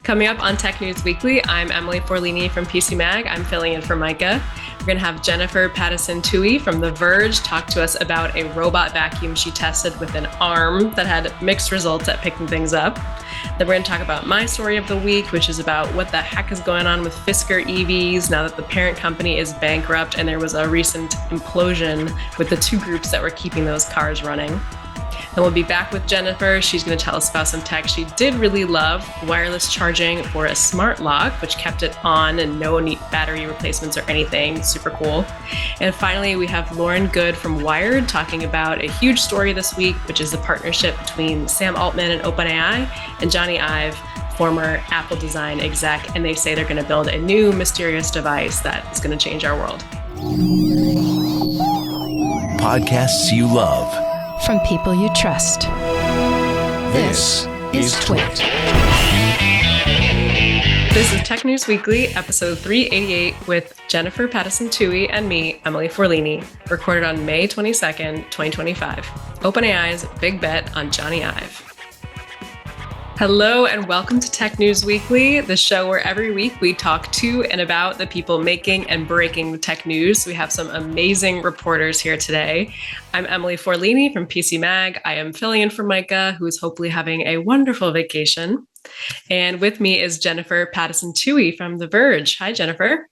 Coming up on Tech News Weekly, I'm Emily Forlini from PC Mag. I'm filling in for Micah. We're going to have Jennifer Pattison Tuohy from The Verge talk to us about a robot vacuum she tested with an arm that had mixed results at picking things up. Then we're going to talk about my story of the week, which is about what the heck is going on with Fisker EVs now that the parent company is bankrupt and there was a recent implosion with the two groups that were keeping those cars running. Then we'll be back with Jennifer. She's going to tell us about some tech she did really love, wireless charging for a smart lock, which kept it on and no need battery replacements or anything. Super cool. And finally, we have Lauren Good from Wired talking about a huge story this week, which is the partnership between Sam Altman and OpenAI and Jony Ive, former Apple design exec, and they say they're going to build a new mysterious device that is going to change our world. Podcasts you love. From people you trust. This is Twit. This is Tech News Weekly, episode 388, with Jennifer Pattison Tuohy and me, Emily Forlini, recorded on May 22nd, 2025. OpenAI's big bet on Jony Ive. Hello and welcome to Tech News Weekly, the show where every week we talk to and about the people making and breaking the tech news. We have some amazing reporters here today. I'm Emily Forlini from PC Mag. I am filling in for Micah, who is hopefully having a wonderful vacation. And with me is Jennifer Pattison Tuohy from The Verge. Hi, Jennifer.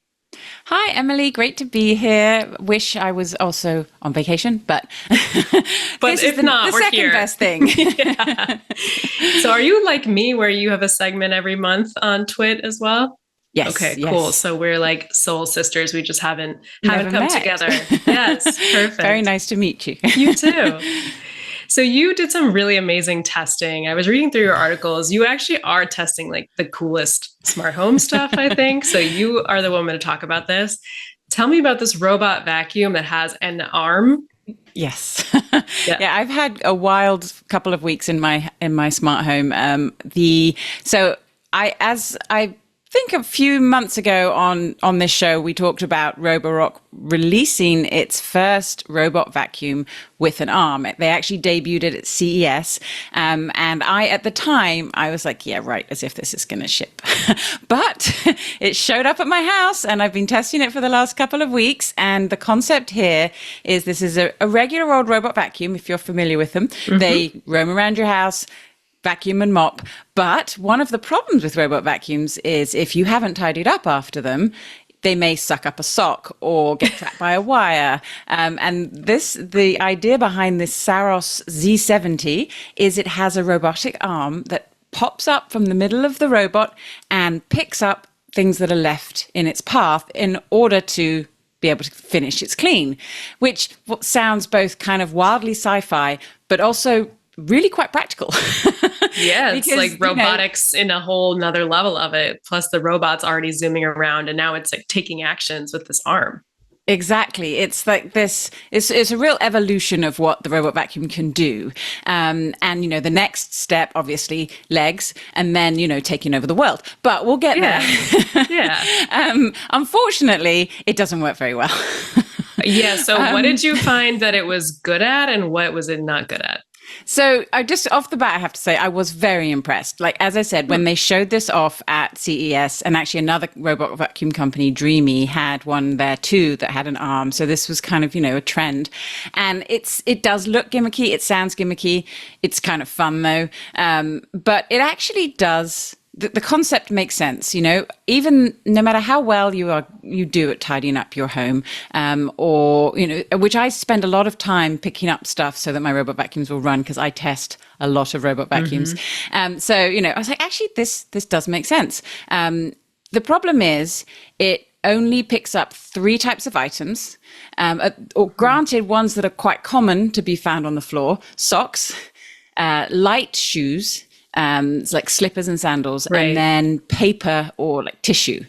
Hi, Emily. Great to be here. Wish I was also on vacation, but but if not, we're second here. Best thing. Yeah. So are you like me where you have a segment every month on Twit as well? Yes. Okay, yes. cool. So we're like soul sisters. We just haven't Never come met. together. Yes, perfect. Very nice to meet you. You too. So you did some really amazing testing. I was reading through your articles. You actually are testing like the coolest smart home stuff, I think. So you are the woman to talk about this. Tell me about this robot vacuum that has an arm. Yes. Yeah, I've had a wild couple of weeks in my smart home. I think a few months ago on this show, we talked about Roborock releasing its first robot vacuum with an arm. They actually debuted it at CES. And at the time, I was like, yeah, right, as if this is going to ship. But it showed up at my house and I've been testing it for the last couple of weeks. And the concept here is this is a regular old robot vacuum, if you're familiar with them. Mm-hmm. They roam around your house, vacuum and mop. But one of the problems with robot vacuums is if you haven't tidied up after them, they may suck up a sock or get trapped by a wire. The idea behind this Saros Z70 is it has a robotic arm that pops up from the middle of the robot and picks up things that are left in its path in order to be able to finish its clean, which sounds both kind of wildly sci-fi, but also really quite practical. Yeah, it's like robotics in a whole nother level of it. Plus the robot's already zooming around and now it's like taking actions with this arm. Exactly. It's like this, it's a real evolution of what the robot vacuum can do. And, the next step, obviously, legs, and then, taking over the world. But we'll get there. Yeah. Unfortunately, it doesn't work very well. Yeah. So what did you find that it was good at and what was it not good at? So I just off the bat, I have to say, I was very impressed. Like, as I said, when they showed this off at CES, and actually another robot vacuum company, DeleteMe, had one there too that had an arm. So this was kind of, a trend. And it does look gimmicky. It sounds gimmicky. It's kind of fun though. But it actually does. The concept makes sense, even no matter how well you do at tidying up your home, which I spend a lot of time picking up stuff so that my robot vacuums will run because I test a lot of robot vacuums. Mm-hmm. I was like, actually, this does make sense. The problem is it only picks up 3 types of items, or granted ones that are quite common to be found on the floor: socks, light shoes, it's like slippers and sandals, right, and then paper or like tissue.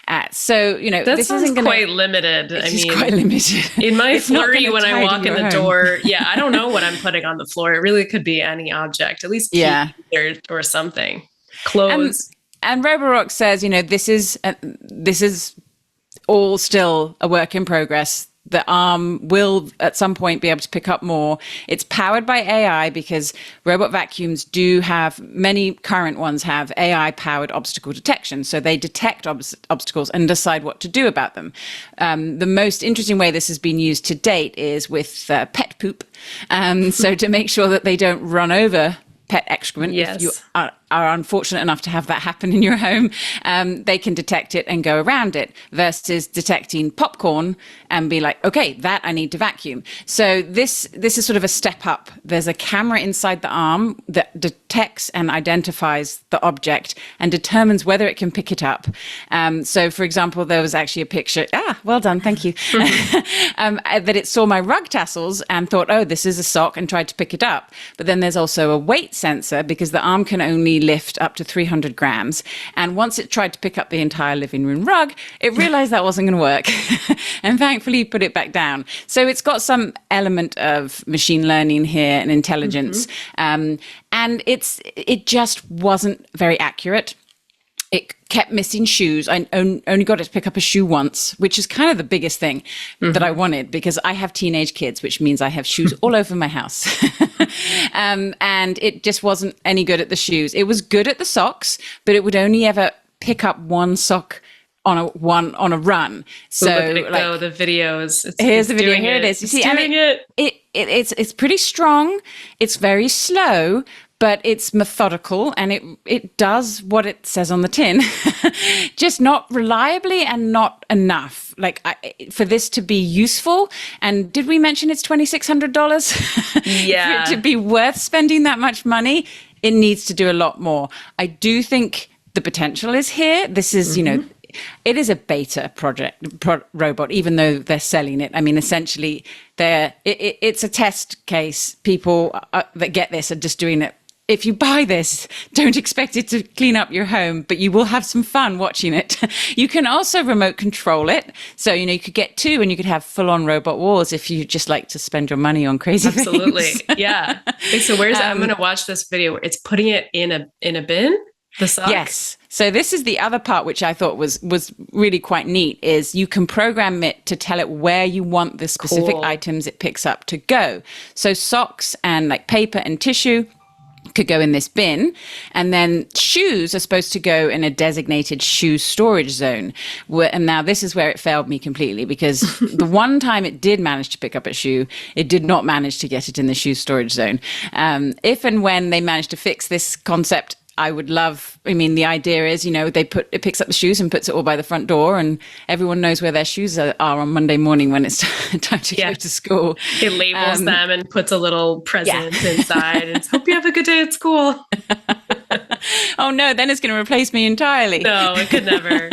That this isn't quite limited. It's quite limited. In my flurry, when I walk in the door, I don't know what I'm putting on the floor. It really could be any object, at least keys or something. Clothes. And Roborock says, this is all still a work in progress. the arm will at some point be able to pick up more. It's powered by AI because robot vacuums do have, many current ones have AI powered obstacle detection. So they detect obstacles and decide what to do about them. The most interesting way this has been used to date is with pet poop. So to make sure that they don't run over pet excrement. Yes. If you are unfortunate enough to have that happen in your home, they can detect it and go around it, versus detecting popcorn and be like, okay, that I need to vacuum. So this is sort of a step up. There's a camera inside the arm that detects and identifies the object and determines whether it can pick it up. So, for example, there was actually a picture. Well done, thank you. That it saw my rug tassels and thought, oh, this is a sock, and tried to pick it up. But then there's also a weight sensor, because the arm can only lift up to 300 grams. And once it tried to pick up the entire living room rug, it realized that wasn't going to work and thankfully put it back down. So it's got some element of machine learning here and intelligence. And it just wasn't very accurate. It kept missing shoes. I only got it to pick up a shoe once, which is kind of the biggest thing that I wanted, because I have teenage kids, which means I have shoes all over my house. And it just wasn't any good at the shoes. It was good at the socks, but it would only ever pick up one sock on a run. So look at it go, the videos. Here's the video. Here it is. You see, it's pretty strong. It's very slow, but it's methodical, and it does what it says on the tin, just not reliably and not enough. Like for this to be useful. And did we mention it's $2,600? Yeah. For it to be worth spending that much money, it needs to do a lot more. I do think the potential is here. This is, it is a beta robot, even though they're selling it. I mean, essentially, it's a test case. People that get this are just doing it. If you buy this, don't expect it to clean up your home, but you will have some fun watching it. You can also remote control it. So, you could get two, and you could have full-on robot wars if you just like to spend your money on crazy things. Absolutely. Yeah. Okay, so I'm going to watch this video. It's putting it in a bin, the sock? Yes. So this is the other part, which I thought was really quite neat, is you can program it to tell it where you want the specific items it picks up to go. So socks and like paper and tissue could go in this bin, and then shoes are supposed to go in a designated shoe storage zone. And now this is where it failed me completely, because the one time it did manage to pick up a shoe, it did not manage to get it in the shoe storage zone. If and when they manage to fix this concept, I would love, the idea is, it picks up the shoes and puts it all by the front door, and everyone knows where their shoes are on Monday morning when it's time to go to school. It labels them and puts a little present inside, and hope you have a good day at school. Oh no, then it's going to replace me entirely. No, it could never.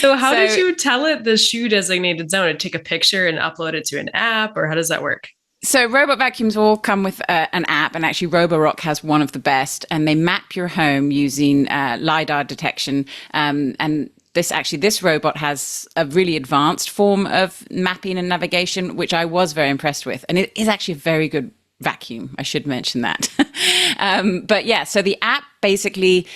So how did you tell it the shoe designated zone? Take a picture and upload it to an app, or how does that work? So robot vacuums all come with an app, and actually Roborock has one of the best, and they map your home using LiDAR detection. And this robot has a really advanced form of mapping and navigation, which I was very impressed with. And it is actually a very good vacuum. I should mention that. But yeah, so the app basically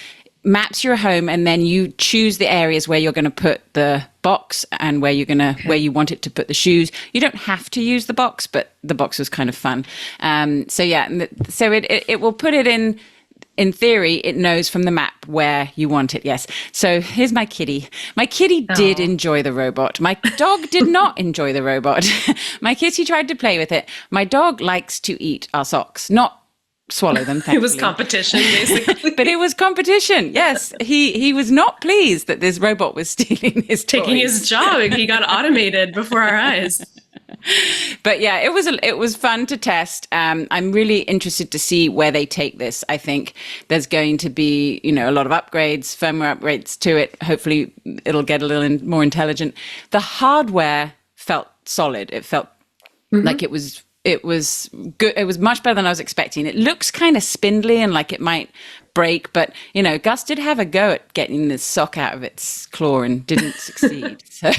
maps your home, and then you choose the areas where you're going to put the box and where you want it to put the shoes. You don't have to use the box, but the box was kind of fun. So it will put it in. In theory, it knows from the map where you want it. Yes. So here's my kitty. My kitty did enjoy the robot. My dog did not enjoy the robot. My kitty tried to play with it. My dog likes to eat our socks, not swallow them, thankfully. It was competition, basically. But it was competition, yes. He was not pleased that this robot was stealing his toys. Taking his job. He got automated before our eyes. But yeah, it was fun to test. I'm really interested to see where they take this. I think there's going to be, a lot of upgrades, firmware upgrades to it. Hopefully it'll get a little more intelligent. The hardware felt solid. It felt like it was good. It was much better than I was expecting. It looks kind of spindly and like it might break, but Gus did have a go at getting the sock out of its claw and didn't succeed. So,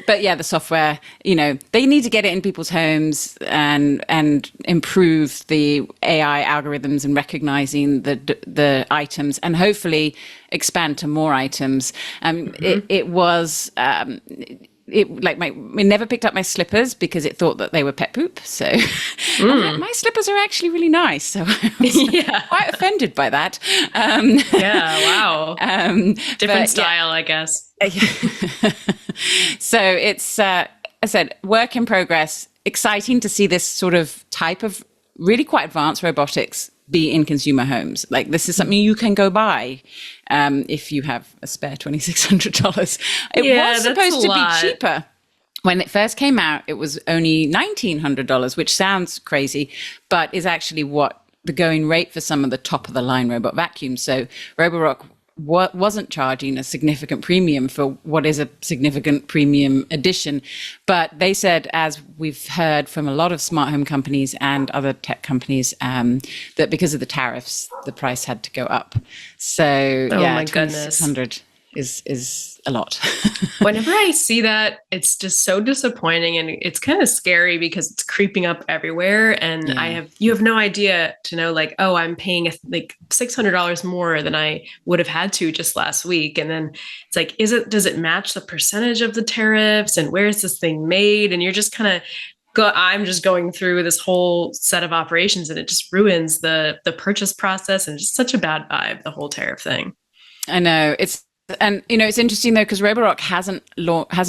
but yeah, the software, they need to get it in people's homes and improve the AI algorithms and recognizing the items, and hopefully expand to more items. It was. it never picked up my slippers because it thought that they were pet poop. So I'm like, my slippers are actually really nice. So I was quite offended by that. Wow. Different style, I guess. So it's, I said, work in progress. Exciting to see this sort of type of really quite advanced robotics be in consumer homes. Like, this is something you can go buy if you have a spare $2,600. It was supposed to be cheaper. When it first came out, it was only $1,900, which sounds crazy, but is actually what the going rate for some of the top of the line robot vacuums. So Roborock wasn't charging a significant premium for what is a significant premium addition. But they said, as we've heard from a lot of smart home companies and other tech companies, that because of the tariffs, the price had to go up. So my goodness, $2,600 is a lot. Whenever I see that, it's just so disappointing, and it's kind of scary because it's creeping up everywhere. And you have no idea to know, like, oh, I'm paying like $600 more than I would have had to just last week. And then it's like, does it match the percentage of the tariffs, and where is this thing made? And you're just kind of I'm just going through this whole set of operations, and it just ruins the purchase process, and just such a bad vibe, the whole tariff thing. I know. It's interesting though, because Roborock hasn't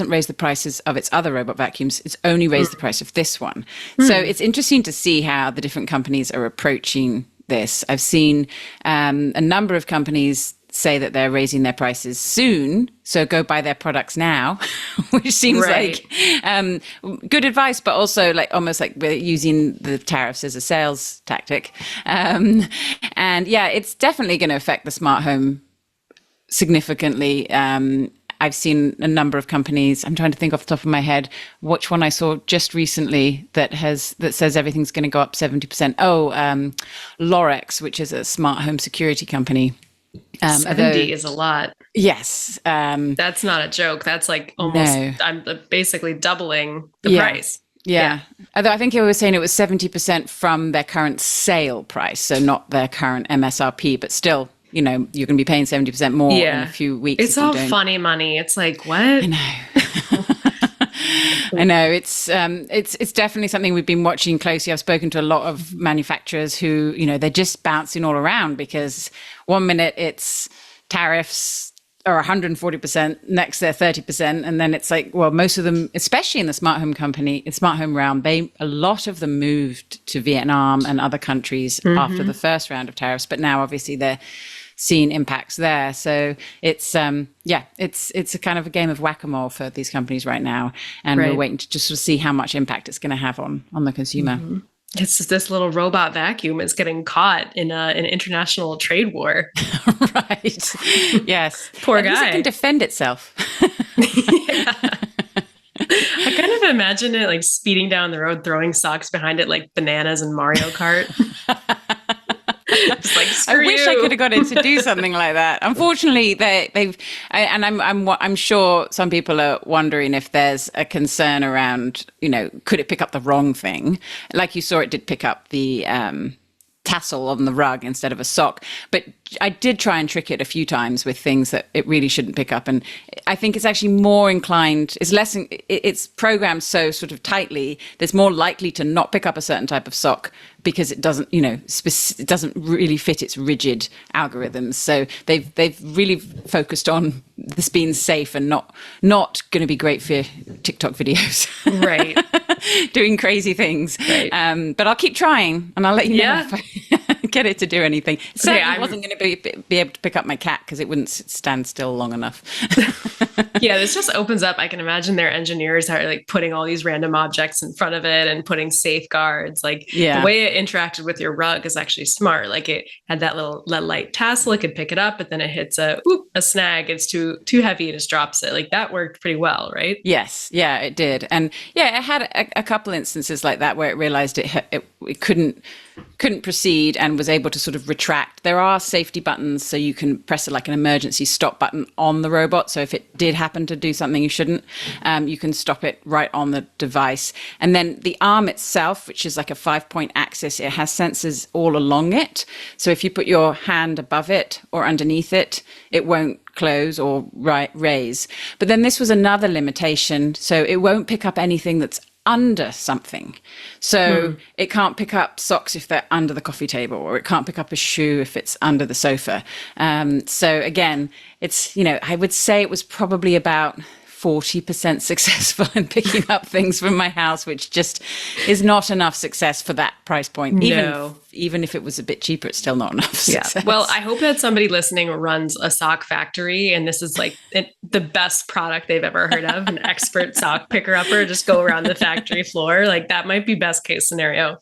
raised the prices of its other robot vacuums. It's only raised the price of this one. So it's interesting to see how the different companies are approaching this. I've seen a number of companies say that they're raising their prices soon, so go buy their products now, which seems like good advice, but also like almost like we're using the tariffs as a sales tactic. And it's definitely going to affect the smart home significantly. I've seen a number of companies. I'm trying to think off the top of my head which one I saw just recently that says everything's going to go up 70%. Lorex, which is a smart home security company. 70 is a lot. Yes. That's not a joke. That's like almost, I'm basically doubling the price. Yeah. Although I think you were saying it was 70% from their current sale price, so not their current MSRP, but still, you're going to be paying 70% more in a few weeks. It's all funny money. It's like, what? I know. I know. It's definitely something we've been watching closely. I've spoken to a lot of manufacturers who, they're just bouncing all around, because one minute it's tariffs are 140%, next they're 30%. And then it's like, well, most of them, especially in the smart home realm, a lot of them moved to Vietnam and other countries after the first round of tariffs. But now obviously they're seeing impacts there. So it's a kind of a game of whack-a-mole for these companies right now. And we're waiting to just sort of see how much impact it's going to have on the consumer. Mm-hmm. It's just this little robot vacuum is getting caught in an international trade war. Right. Yes. Poor guy. It can defend itself. Yeah. I kind of imagine it like speeding down the road, throwing socks behind it like bananas in Mario Kart. Just like, screw I wish I could have got it to do something like that. Unfortunately, I'm sure some people are wondering if there's a concern around, could it pick up the wrong thing? Like you saw, it did pick up the tassel on the rug instead of a sock. But I did try and trick it a few times with things that it really shouldn't pick up. And I think it's actually more inclined, it's programmed so sort of tightly, that's more likely to not pick up a certain type of sock because it doesn't, it doesn't really fit its rigid algorithms. So they've really focused on this being safe and not going to be great for TikTok videos. Right. Doing crazy things. Right. But I'll keep trying and I'll let you know if I get it to do anything. It certainly wasn't going to be able to pick up my cat because it wouldn't stand still long enough. Yeah, this just opens up. I can imagine their engineers are like putting all these random objects in front of it and putting safeguards. Like the way it interacted with your rug is actually smart. Like it had that little light tassel, it could pick it up, but then it hits a snag. It's too heavy, it just drops it. Like that worked pretty well, right? Yes, yeah, it did. And it had a couple instances like that where it realized it couldn't proceed and was able to sort of retract. There are safety buttons, so you can press like an emergency stop button on the robot. So if it did happen to do something you shouldn't, you can stop it right on the device. And then the arm itself, which is like a 5-point axis, it has sensors all along it. So if you put your hand above it or underneath it, it won't close or raise. But then this was another limitation. So it won't pick up anything that's under something. So it can't pick up socks if they're under the coffee table, or it can't pick up a shoe if it's under the sofa. So again, it's, I would say it was probably about 40% successful in picking up things from my house, which just is not enough success for that price point. Even if it was a bit cheaper, it's still not enough success. Yeah. Well, I hope that somebody listening runs a sock factory and this is like the best product they've ever heard of, an expert sock picker-upper, just go around the factory floor. Like that might be best case scenario.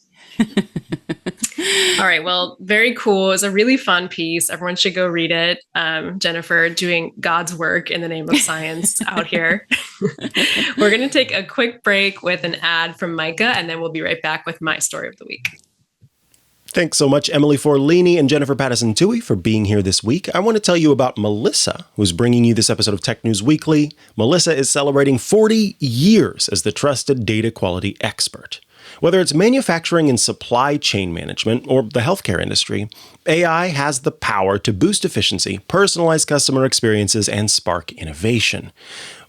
All right. Well, very cool. It's a really fun piece. Everyone should go read it. Jennifer doing God's work in the name of science out here. We're going to take a quick break with an ad from Micah, and then we'll be right back with my story of the week. Thanks so much, Emily Forlini and Jennifer Pattison Tuohy, for being here this week. I want to tell you about Melissa, who's bringing you this episode of Tech News Weekly. Melissa is celebrating 40 years as the trusted data quality expert. Whether it's manufacturing and supply chain management or the healthcare industry, AI has the power to boost efficiency, personalize customer experiences, and spark innovation.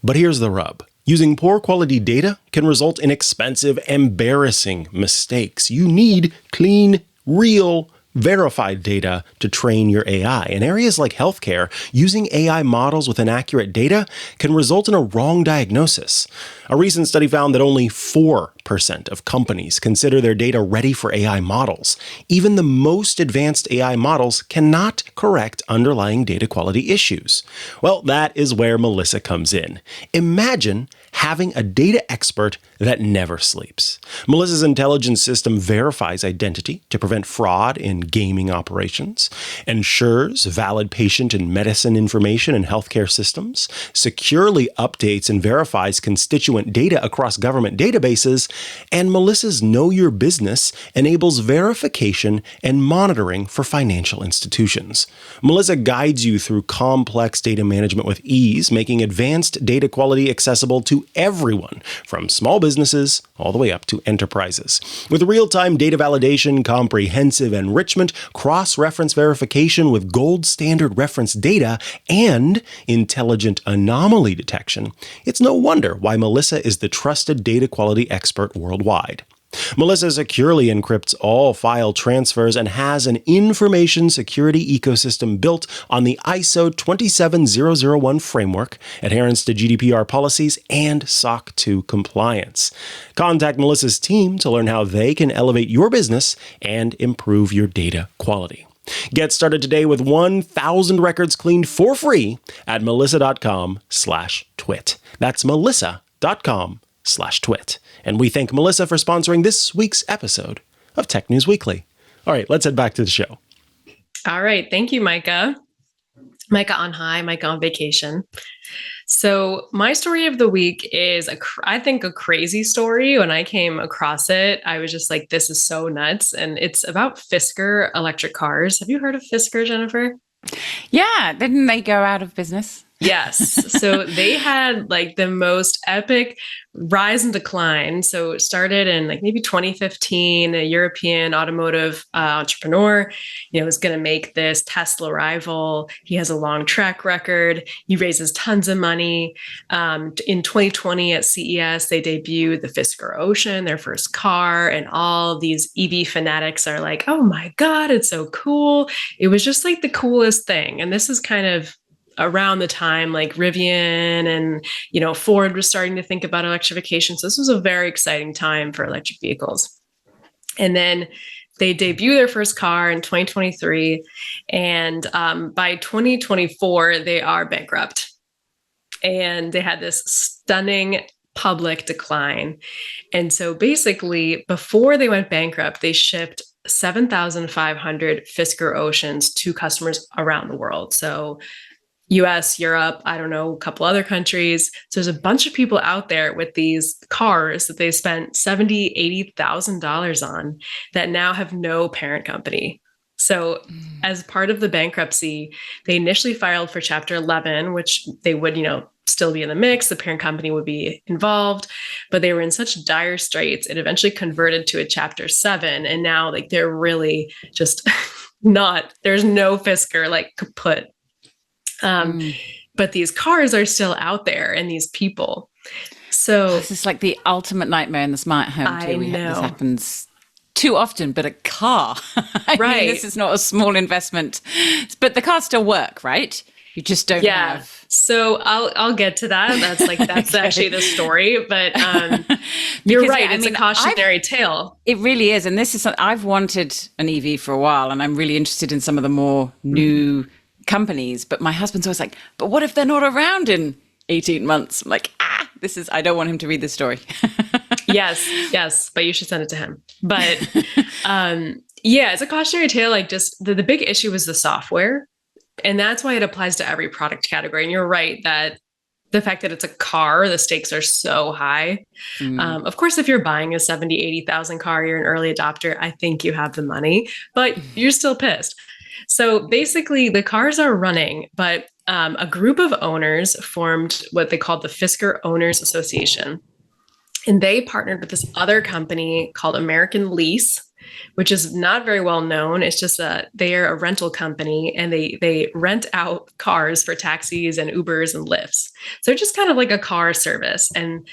But here's the rub. Using poor quality data can result in expensive, embarrassing mistakes. You need clean, real, verified data to train your AI. In areas like healthcare, using AI models with inaccurate data can result in a wrong diagnosis. A recent study found that only 4% of companies consider their data ready for AI models. Even the most advanced AI models cannot correct underlying data quality issues. Well, that is where Melissa comes in. Imagine having a data expert that never sleeps. Melissa's intelligence system verifies identity to prevent fraud in gaming operations, ensures valid patient and medicine information in healthcare systems, securely updates and verifies constituent data across government databases, and Melissa's Know Your Business enables verification and monitoring for financial institutions. Melissa guides you through complex data management with ease, making advanced data quality accessible to everyone, from small businesses all the way up to enterprises. With real-time data validation, comprehensive enrichment, cross-reference verification with gold standard reference data, and intelligent anomaly detection, it's no wonder why Melissa is the trusted data quality expert worldwide. Melissa securely encrypts all file transfers and has an information security ecosystem built on the ISO 27001 framework, adherence to GDPR policies, and SOC 2 compliance. Contact Melissa's team to learn how they can elevate your business and improve your data quality. Get started today with 1,000 records cleaned for free at melissa.com/twit. That's melissa.com/twit. And we thank Melissa for sponsoring this week's episode of Tech News Weekly. All right, let's head back to the show. All right. Thank you, Micah. Micah on high, Micah on vacation. So my story of the week is, I think, a crazy story. When I came across it, I was just like, this is so nuts. And it's about Fisker electric cars. Have you heard of Fisker, Jennifer? Yeah. Didn't they go out of business? Yes. So they had like the most epic rise and decline. So it started in like maybe 2015, a European automotive entrepreneur, was going to make this Tesla rival. He has a long track record. He raises tons of money. In 2020 at CES, they debuted the Fisker Ocean, their first car, and all these EV fanatics are like, oh my God, it's so cool. It was just like the coolest thing. And this is kind of around the time like Rivian and, Ford was starting to think about electrification. So this was a very exciting time for electric vehicles. And then they debut their first car in 2023. And by 2024, they are bankrupt. And they had this stunning public decline. And so basically, before they went bankrupt, they shipped 7,500 Fisker Oceans to customers around the world. So US, Europe, I don't know, a couple other countries. So there's a bunch of people out there with these cars that they spent $70,000, $80,000 on that now have no parent company. So as part of the bankruptcy, they initially filed for Chapter 11, which they would, still be in the mix. The parent company would be involved, but they were in such dire straits. It eventually converted to a Chapter 7. And now like they're really just there's no Fisker like kaput. but these cars are still out there and these people. So this is like the ultimate nightmare in the smart home too. This happens too often, but a car. I mean, this is not a small investment, but the cars still work, right? You just don't have. So I'll get to that. That's Okay. actually the story, but you're right. It's a cautionary tale. It really is, and this is something I've wanted an EV for a while, and I'm really interested in some of the more new companies. But my husband's always like, "But what if they're not around in 18 months?" I'm like, I don't want him to read this story. Yes, but you should send it to him. But it's a cautionary tale. Like, just the big issue is the software. And that's why it applies to every product category. And you're right that the fact that it's a car, the stakes are so high. Of course, if you're buying a 70, 80,000 car, you're an early adopter, I think you have the money, but you're still pissed. So basically the cars are running, but a group of owners formed what they called the Fisker Owners Association. And they partnered with this other company called American Lease, which is not very well known. It's just they're a rental company, and they rent out cars for taxis and Ubers and Lyfts. So they're just kind of like a car service. And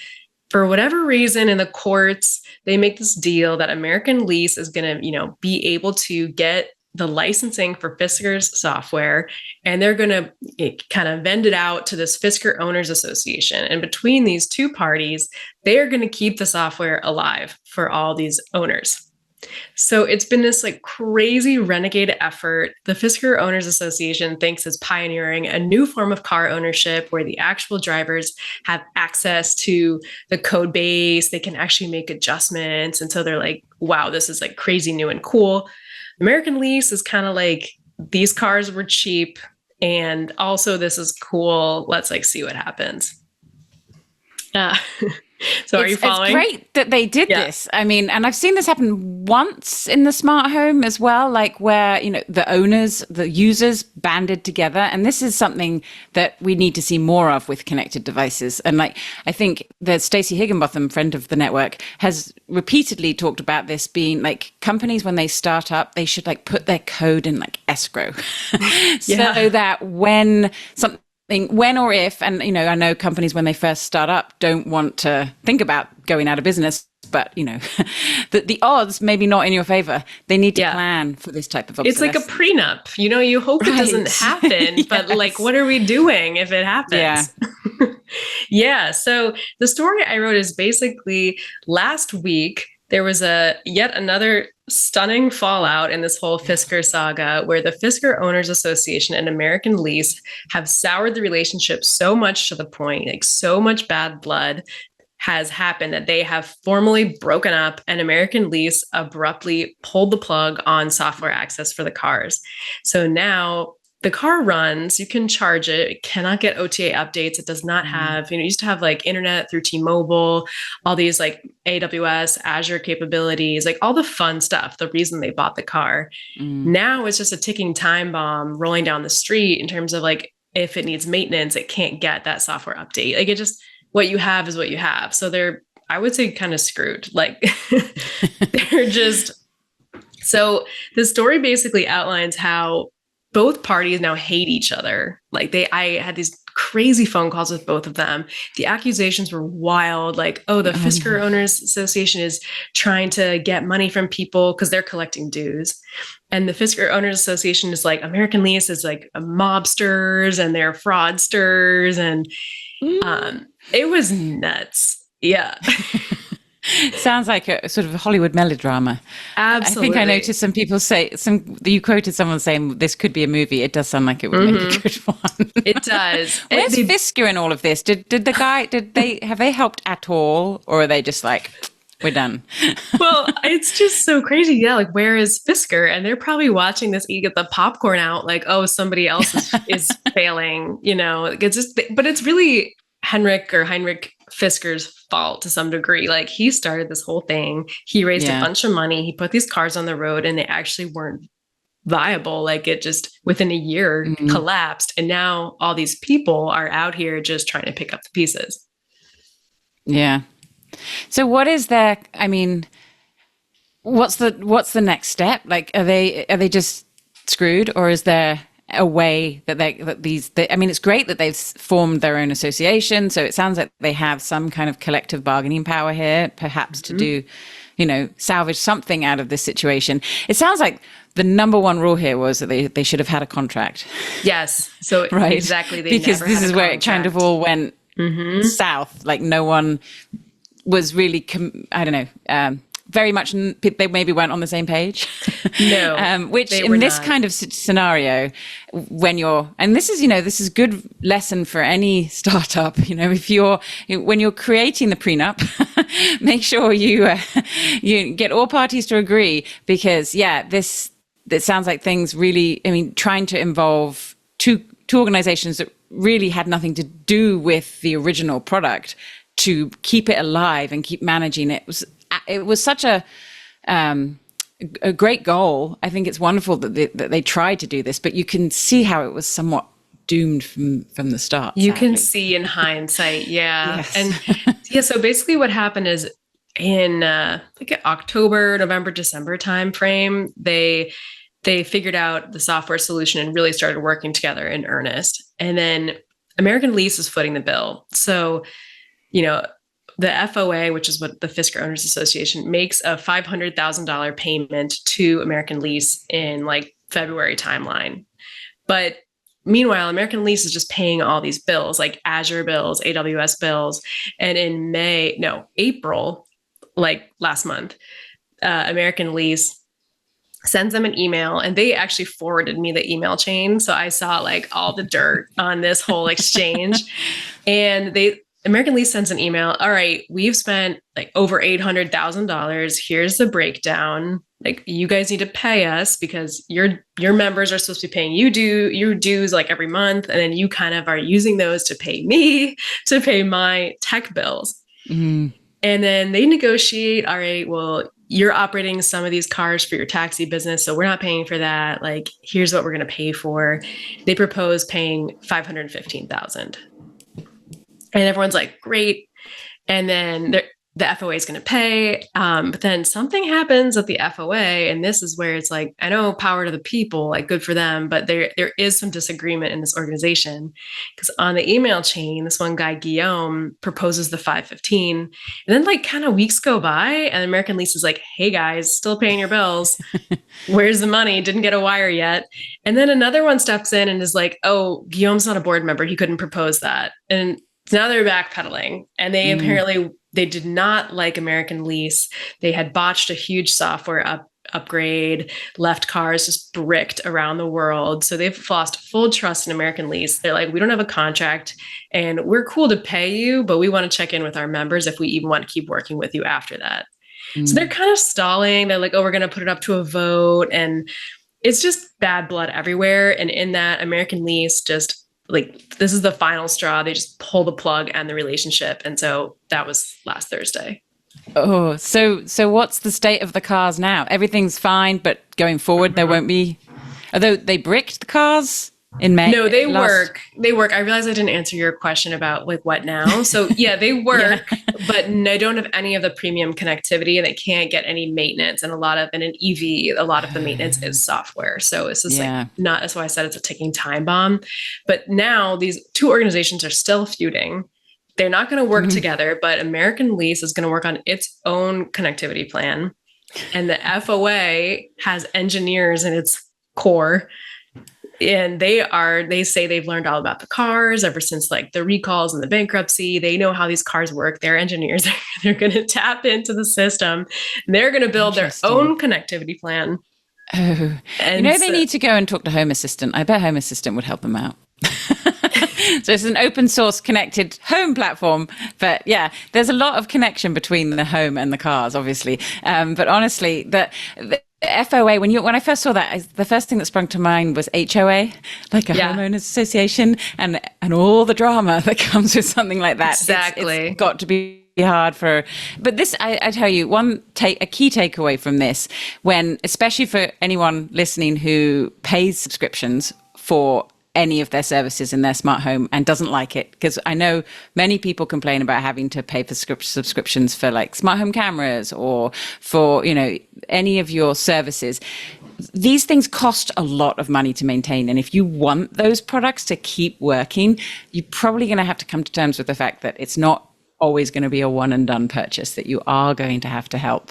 for whatever reason in the courts, they make this deal that American Lease is going to, be able to get the licensing for Fisker's software, and they're going to kind of vend it out to this Fisker Owners Association. And between these two parties, they are going to keep the software alive for all these owners. So it's been this like crazy renegade effort. The Fisker Owners Association thinks it's pioneering a new form of car ownership where the actual drivers have access to the code base. They can actually make adjustments. And so they're like, wow, this is like crazy new and cool. American Lease is kind of like, these cars were cheap, and also this is cool. Let's like see what happens. So are you following? It's great that they did this. I mean, and I've seen this happen once in the smart home as well, like where, the owners, the users banded together. And this is something that we need to see more of with connected devices. And like, I think that Stacey Higginbotham, friend of the network, has repeatedly talked about this being like companies, when they start up, they should like put their code in like escrow so that when or if, and I know companies when they first start up don't want to think about going out of business, but the odds maybe not in your favor. They need to plan for this type of obsolescence. It's like a prenup. You hope it doesn't happen, but like, what are we doing if it happens? So the story I wrote is basically last week, there was yet another stunning fallout in this whole Fisker saga, where the Fisker Owners Association and American Lease have soured the relationship so much to the point, like so much bad blood has happened that they have formally broken up, and American Lease abruptly pulled the plug on software access for the cars. So now the car runs, you can charge it, it cannot get OTA updates. It does not have, it used to have like internet through T-Mobile, all these like AWS, Azure capabilities, like all the fun stuff, the reason they bought the car. Now it's just a ticking time bomb rolling down the street in terms of like, if it needs maintenance, it can't get that software update. Like, it just, what you have is what you have. So they're, I would say, kind of screwed. Like they're just, so the story basically outlines how both parties now hate each other. Like I had these crazy phone calls with both of them. The accusations were wild. Like, the Fisker Owners Association is trying to get money from people because they're collecting dues. And the Fisker Owners Association is like, American Lease is like mobsters and they're fraudsters. And it was nuts. Yeah. Sounds like a sort of Hollywood melodrama. Absolutely. I think I noticed some people say, you quoted someone saying this could be a movie. It does sound like it would make a good one. It does. Where's Fisker in all of this? Have they helped at all? Or are they just like, we're done? Well, it's just so crazy. Yeah. Like, where is Fisker? And they're probably watching this, get the popcorn out, like, somebody else is failing, it's just, but it's really Heinrich Fisker's fault to some degree. Like, he started this whole thing. He raised a bunch of money. He put these cars on the road and they actually weren't viable. Like, it just within a year collapsed. And now all these people are out here just trying to pick up the pieces. Yeah. So what is there? I mean, what's the next step? Like, are they just screwed, or is there a way that I mean, it's great that they've formed their own association. So it sounds like they have some kind of collective bargaining power here, perhaps to do, salvage something out of this situation. It sounds like the number one rule here was that they should have had a contract. Yes. So right? Exactly. Because this is where it kind of all went south. Like no one was really, very much, they maybe weren't on the same page. No, which in this kind of scenario, when and this is good lesson for any startup, when you're creating the prenup, make sure you get all parties to agree, because it sounds like things really, trying to involve two organizations that really had nothing to do with the original product to keep it alive and keep managing it. It was such a great goal. I think it's wonderful that they tried to do this, but you can see how it was somewhat doomed from the start. You can see in hindsight, yeah. Yes. And so basically what happened is in October, November, December timeframe, they figured out the software solution and really started working together in earnest. And then American Lease is footing the bill. So, the FOA, which is what the Fisker Owners Association, makes a $500,000 payment to American Lease in February timeline. But meanwhile, American Lease is just paying all these bills, like Azure bills, AWS bills. And in April, last month, American Lease sends them an email, and they actually forwarded me the email chain. So I saw all the dirt on this whole exchange. And American Lease sends an email. All right, we've spent over $800,000. Here's the breakdown. You guys need to pay us because your members are supposed to be paying your dues every month, and then you kind of are using those to pay me to pay my tech bills. Mm-hmm. And then they negotiate. All right, well, you're operating some of these cars for your taxi business, so we're not paying for that. Here's what we're going to pay for. They propose paying $515,000. And everyone's like, great. And then the FOA is going to pay. But then something happens at the FOA. And this is where it's I know, power to the people, good for them. But there is some disagreement in this organization, because on the email chain, this one guy, Guillaume, proposes the 515. And then kind of weeks go by, and American Lease is like, hey guys, still paying your bills. Where's the money? Didn't get a wire yet. And then another one steps in and is like, oh, Guillaume's not a board member. He couldn't propose that. And so now they're backpedaling, and they apparently did not like American Lease. They had botched a huge software upgrade, left cars just bricked around the world. So they've lost full trust in American Lease. They're like, we don't have a contract, and we're cool to pay you, but we want to check in with our members if we even want to keep working with you after that. So they're kind of stalling. They're like, oh, we're going to put it up to a vote, and it's just bad blood everywhere. And in that, American Lease just this is the final straw. They just pull the plug and the relationship. And so that was last Thursday. Oh, so what's the state of the cars now? Everything's fine, but going forward, there won't be, although they bricked the cars in May. No, they work. They work. I realized I didn't answer your question about what now. So yeah, they work, but they don't have any of the premium connectivity, and they can't get any maintenance. And in an EV, a lot of the maintenance is software. So it's just not, that's why I said it's a ticking time bomb. But now these two organizations are still feuding. They're not going to work together, but American Lease is going to work on its own connectivity plan. And the FOA has engineers in its core. And they say they've learned all about the cars ever since the recalls and the bankruptcy. They know how these cars work. They're engineers. They're going to tap into the system. They're going to build their own connectivity plan. Oh, and they need to go and talk to Home Assistant. I bet Home Assistant would help them out. So it's an open source connected home platform. But yeah, there's a lot of connection between the home and the cars, obviously. But honestly, the FOA, when I first saw that, the first thing that sprung to mind was HOA, like a homeowners association, and all the drama that comes with something like that. Exactly. It's got to be hard but this, I tell you, a key takeaway from this, especially for anyone listening who pays subscriptions for any of their services in their smart home and doesn't like it, because I know many people complain about having to pay for subscriptions for like smart home cameras or for, any of your services. These things cost a lot of money to maintain. And if you want those products to keep working, you're probably going to have to come to terms with the fact that it's not always going to be a one and done purchase, that you are going to have to help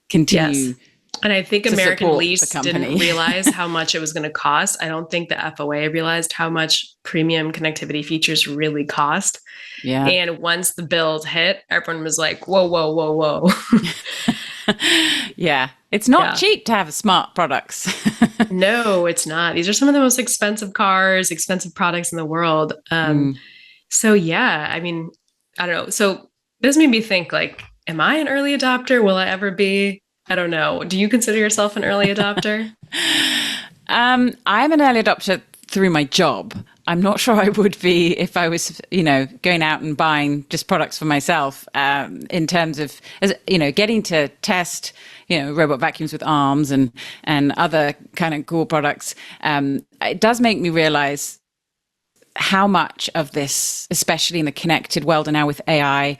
continue. Yes. And I think American Lease didn't realize how much it was going to cost. I don't think the FOA realized how much premium connectivity features really cost. Yeah. And once the bills hit, everyone was like, whoa, whoa, whoa, whoa. Yeah. It's not cheap to have smart products. No, it's not. These are some of the most expensive cars, expensive products in the world. So yeah, I mean, I don't know. So this made me think, like, am I an early adopter? Will I ever be? I don't know. Do you consider yourself an early adopter? I'm an early adopter through my job. I'm not sure I would be if I was, going out and buying just products for myself, in terms of, getting to test, robot vacuums with arms and other kind of cool products. It does make me realize how much of this, especially in the connected world and now with AI,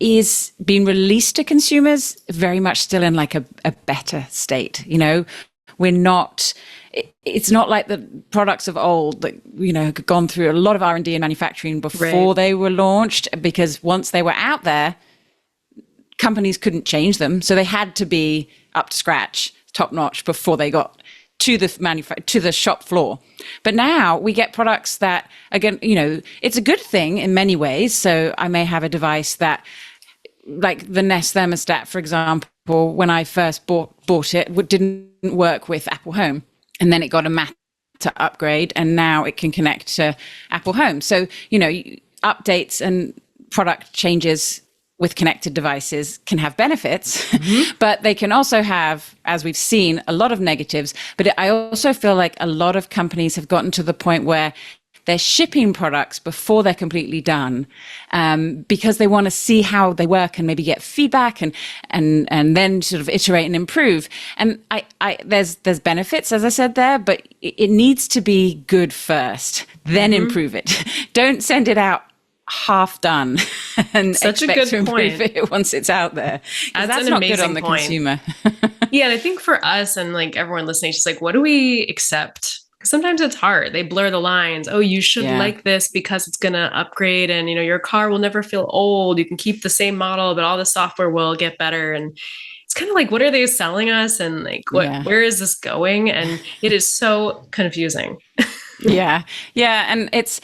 is being released to consumers very much still in like a better state. We're not, it's not like the products of old that, had gone through a lot of R&D and manufacturing before they were launched, because once they were out there, companies couldn't change them. So they had to be up to scratch, top notch, before they got to the shop floor. But now we get products that, again, it's a good thing in many ways. So I may have a device that, like the Nest thermostat, for example, when I first bought it, didn't work with Apple Home. And then it got a Matter upgrade, and now it can connect to Apple Home. So, updates and product changes with connected devices can have benefits, but they can also have, as we've seen, a lot of negatives. But I also feel like a lot of companies have gotten to the point where they're shipping products before they're completely done, because they want to see how they work and maybe get feedback and then sort of iterate and improve. And there's benefits, as I said there, but it needs to be good first, then improve it. Don't send it out half done and Such expect a good to improve point. it once it's out there. That's an not amazing good on the point. consumer. Yeah, and I think for us and like everyone listening, it's just like, what do we accept? Because sometimes it's hard. They blur the lines. Oh, you should like this because it's going to upgrade, and your car will never feel old. You can keep the same model, but all the software will get better. And it's kind of like, what are they selling us? And like, where is this going? And it is so confusing. Yeah. And it's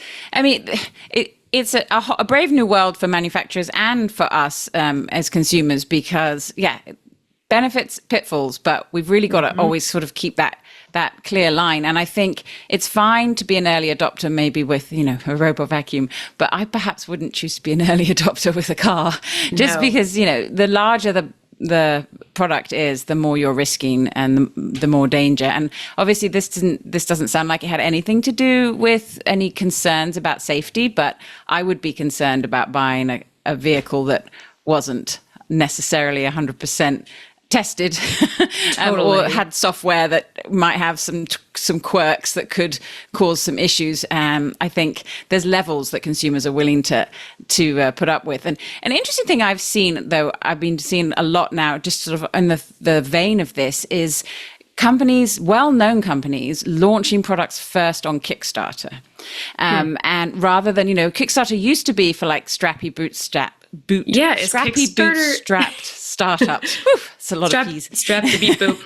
a brave new world for manufacturers and for us as consumers, because benefits, pitfalls, but we've really got to always sort of keep that clear line. And I think it's fine to be an early adopter, maybe with, a robot vacuum, but I perhaps wouldn't choose to be an early adopter with a car, just because, the larger the product is, the more you're risking and the more danger. And obviously this doesn't sound like it had anything to do with any concerns about safety, but I would be concerned about buying a vehicle that wasn't necessarily 100% tested or had software that might have some quirks that could cause some issues. I think there's levels that consumers are willing to put up with. And an interesting thing I've seen, though, I've been seeing a lot now, just sort of in the vein of this, is companies, well-known companies, launching products first on Kickstarter. And rather than, Kickstarter used to be for like strappy bootstrapped startups. Whew, it's a lot of keys. Strap the beep boop.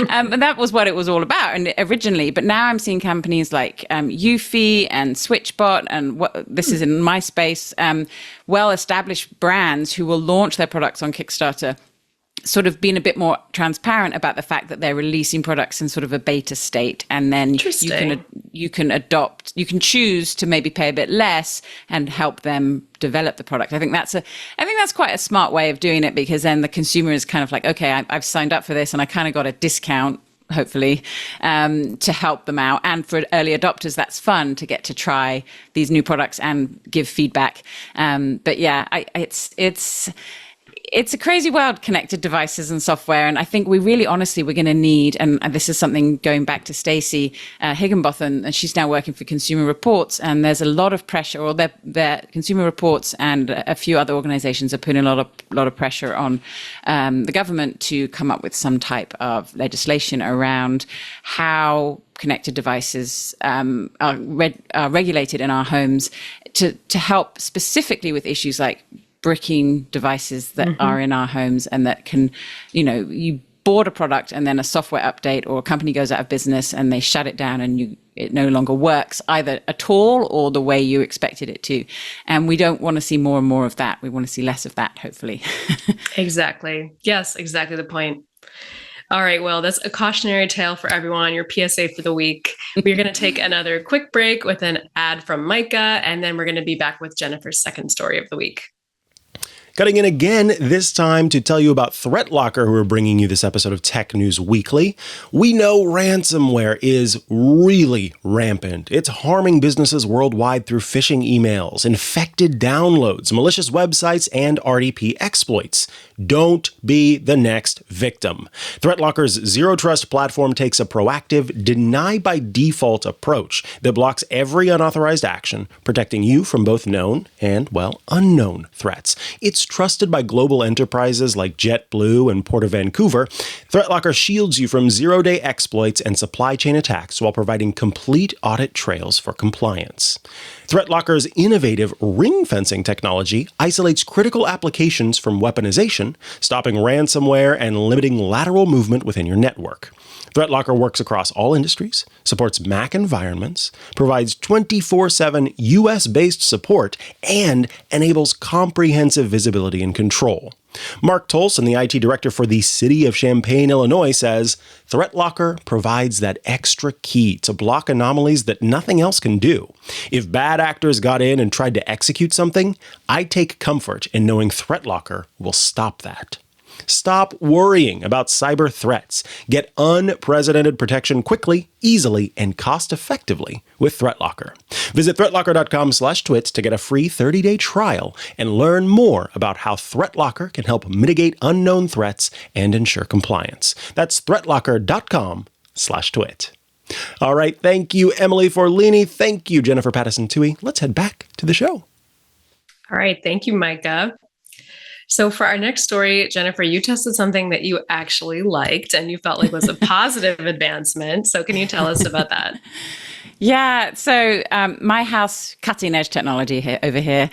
And that was what it was all about originally. But now I'm seeing companies like Eufy and Switchbot, and this is in my space, well-established brands who will launch their products on Kickstarter, sort of being a bit more transparent about the fact that they're releasing products in sort of a beta state, and then you can choose to maybe pay a bit less and help them develop the product. I think that's quite a smart way of doing it, because then the consumer is kind of like, okay, I've signed up for this and I kind of got a discount, hopefully, to help them out. And for early adopters, that's fun to get to try these new products and give feedback. But yeah, it's a crazy world, connected devices and software. And I think we really, honestly, we're going to need, and this is something going back to Stacey Higginbotham, and she's now working for Consumer Reports. And there's a lot of pressure, or their Consumer Reports and a few other organizations are putting a lot of pressure on the government to come up with some type of legislation around how connected devices are regulated in our homes to help specifically with issues like bricking devices that are in our homes and that can, you bought a product and then a software update or a company goes out of business and they shut it down and it no longer works either at all or the way you expected it to. And we don't want to see more and more of that. We want to see less of that, hopefully. Exactly. Yes, exactly the point. All right. Well, that's a cautionary tale for everyone. Your PSA for the week. We're going to take another quick break with an ad from Micah, and then we're going to be back with Jennifer's second story of the week. Cutting in again, this time to tell you about ThreatLocker, who are bringing you this episode of Tech News Weekly. We know ransomware is really rampant. It's harming businesses worldwide through phishing emails, infected downloads, malicious websites, and RDP exploits. Don't be the next victim. ThreatLocker's Zero Trust platform takes a proactive, deny-by-default approach that blocks every unauthorized action, protecting you from both known and, unknown threats. It's trusted by global enterprises like JetBlue and Port of Vancouver. ThreatLocker shields you from zero-day exploits and supply chain attacks while providing complete audit trails for compliance. ThreatLocker's innovative ring fencing technology isolates critical applications from weaponization, stopping ransomware and limiting lateral movement within your network. ThreatLocker works across all industries, supports Mac environments, provides 24/7 US-based support, and enables comprehensive visibility and control. Mark Tolson, the IT director for the city of Champaign, Illinois, says, ThreatLocker provides that extra key to block anomalies that nothing else can do. If bad actors got in and tried to execute something, I take comfort in knowing ThreatLocker will stop that. Stop worrying about cyber threats. Get unprecedented protection quickly, easily, and cost-effectively with ThreatLocker. Visit threatlocker.com/twit to get a free 30-day trial and learn more about how ThreatLocker can help mitigate unknown threats and ensure compliance. That's threatlocker.com/twit. All right, thank you, Emily Forlini. Thank you, Jennifer Pattison Tuohy. Let's head back to the show. All right, thank you, Micah. So for our next story, Jennifer, you tested something that you actually liked and you felt like was a positive advancement. So can you tell us about that? Yeah, so my house, cutting edge technology over here.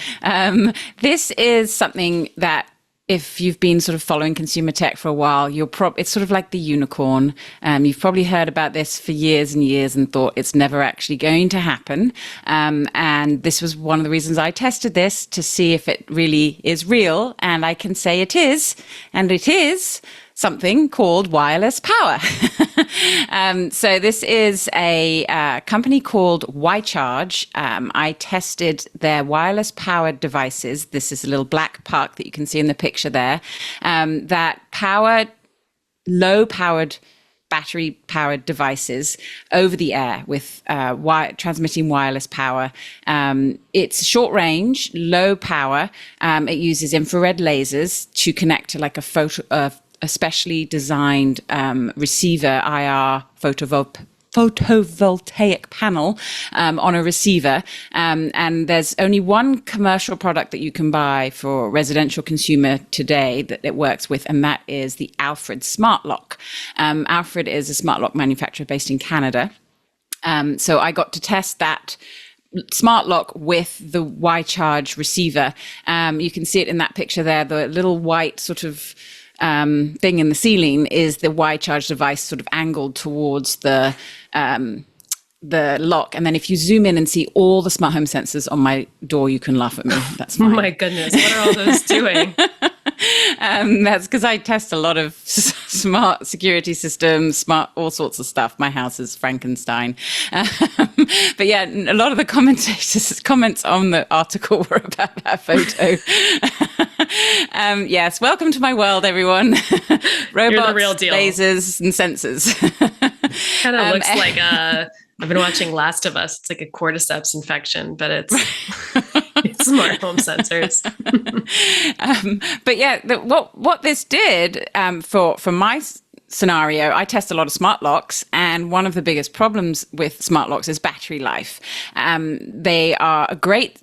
This is something that if you've been sort of following consumer tech for a while, it's sort of like the unicorn. You've probably heard about this for years and years and thought it's never actually going to happen. And this was one of the reasons I tested this to see if it really is real. And I can say it is. And it is something called wireless power. So this is a company called YCharge. I tested their wireless powered devices. This is a little black puck that you can see in the picture there, that power low-powered, battery-powered devices over the air with transmitting wireless power. It's short range, low power. It uses infrared lasers to connect to like a specially designed receiver, IR photovoltaic panel on a receiver. And there's only one commercial product that you can buy for residential consumer today that it works with, and that is the Alfred Smart Lock. Alfred is a smart lock manufacturer based in Canada. So I got to test that smart lock with the YCharge receiver. You can see it in that picture there, the little white sort of thing in the ceiling is the YCharge device sort of angled towards the lock. And then if you zoom in and see all the smart home sensors on my door, you can laugh at me. That's fine. Oh my goodness. What are all those doing? That's because I test a lot of smart security systems, smart all sorts of stuff. My house is Frankenstein. But yeah, a lot of the comments on the article were about that photo. Yes, welcome to my world, everyone. Robots, You're the real deal. Lasers, and sensors. Kind of looks like I've been watching Last of Us. It's like a cordyceps infection, but it's Smart home sensors. But yeah, what this did for my scenario, I test a lot of smart locks, and one of the biggest problems with smart locks is battery life. They are a great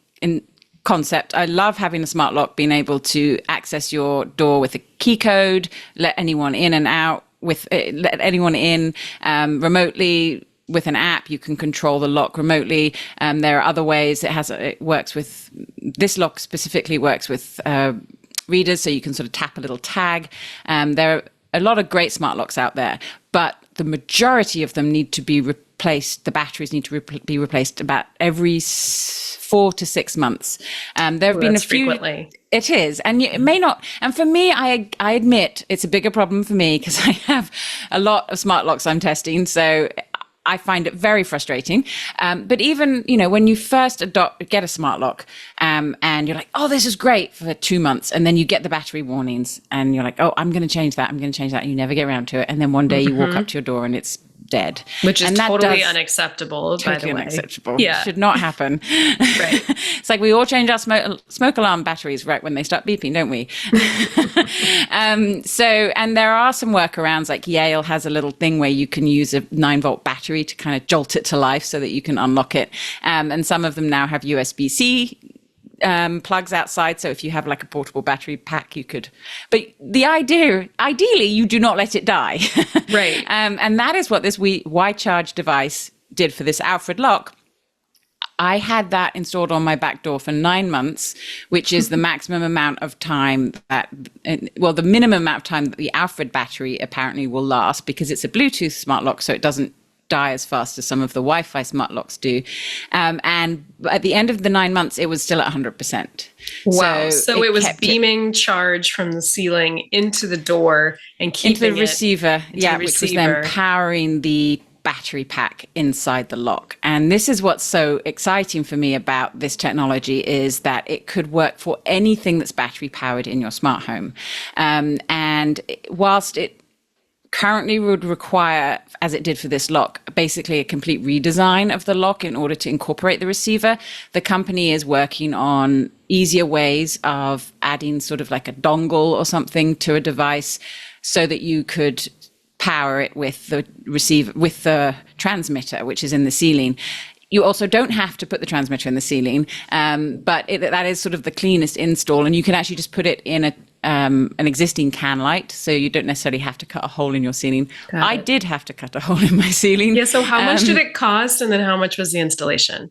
concept. I love having a smart lock, being able to access your door with a key code, let anyone in and out let anyone in remotely. With an app, you can control the lock remotely. There are other ways. This lock specifically works with readers, so you can sort of tap a little tag. There are a lot of great smart locks out there, but the majority of them need to be replaced. The batteries need to be replaced about every 4 to 6 months. There have been a few. Frequently. It is, and it may not. And for me, I admit it's a bigger problem for me because I have a lot of smart locks I'm testing. So I find it very frustrating. But even, when you first get a smart lock and you're like, oh, this is great for 2 months. And then you get the battery warnings and you're like, oh, I'm going to change that. And you never get around to it. And then one day you walk up to your door and it's dead. Which is totally unacceptable, by the way. Unacceptable. Yeah. Should not happen. Right. It's like we all change our smoke alarm batteries right when they start beeping, don't we? And there are some workarounds, like Yale has a little thing where you can use a 9-volt battery to kind of jolt it to life so that you can unlock it. And some of them now have USB-C plugs outside, so if you have like a portable battery pack, you could. But the ideally, you do not let it die, right? And that is what this Y-Charge device did for this Alfred lock. I had that installed on my back door for 9 months, which is the maximum amount of time the minimum amount of time that the Alfred battery apparently will last, because it's a Bluetooth smart lock, so it doesn't die as fast as some of the Wi-Fi smart locks do. And at the end of the 9 months, it was still at 100%. Wow. So it was beaming charge from the ceiling into the door and keeping into the receiver. Which was then powering the battery pack inside the lock. And this is what's so exciting for me about this technology, is that it could work for anything that's battery powered in your smart home. And whilst it currently would require, as it did for this lock, basically a complete redesign of the lock in order to incorporate the receiver, the company is working on easier ways of adding sort of like a dongle or something to a device so that you could power it with the receiver, with the transmitter, which is in the ceiling. You also don't have to put the transmitter in the ceiling, but that is sort of the cleanest install, and you can actually just put it in an existing can light, so you don't necessarily have to cut a hole in your ceiling. I did have to cut a hole in my ceiling. Yeah, so how much did it cost, and then how much was the installation?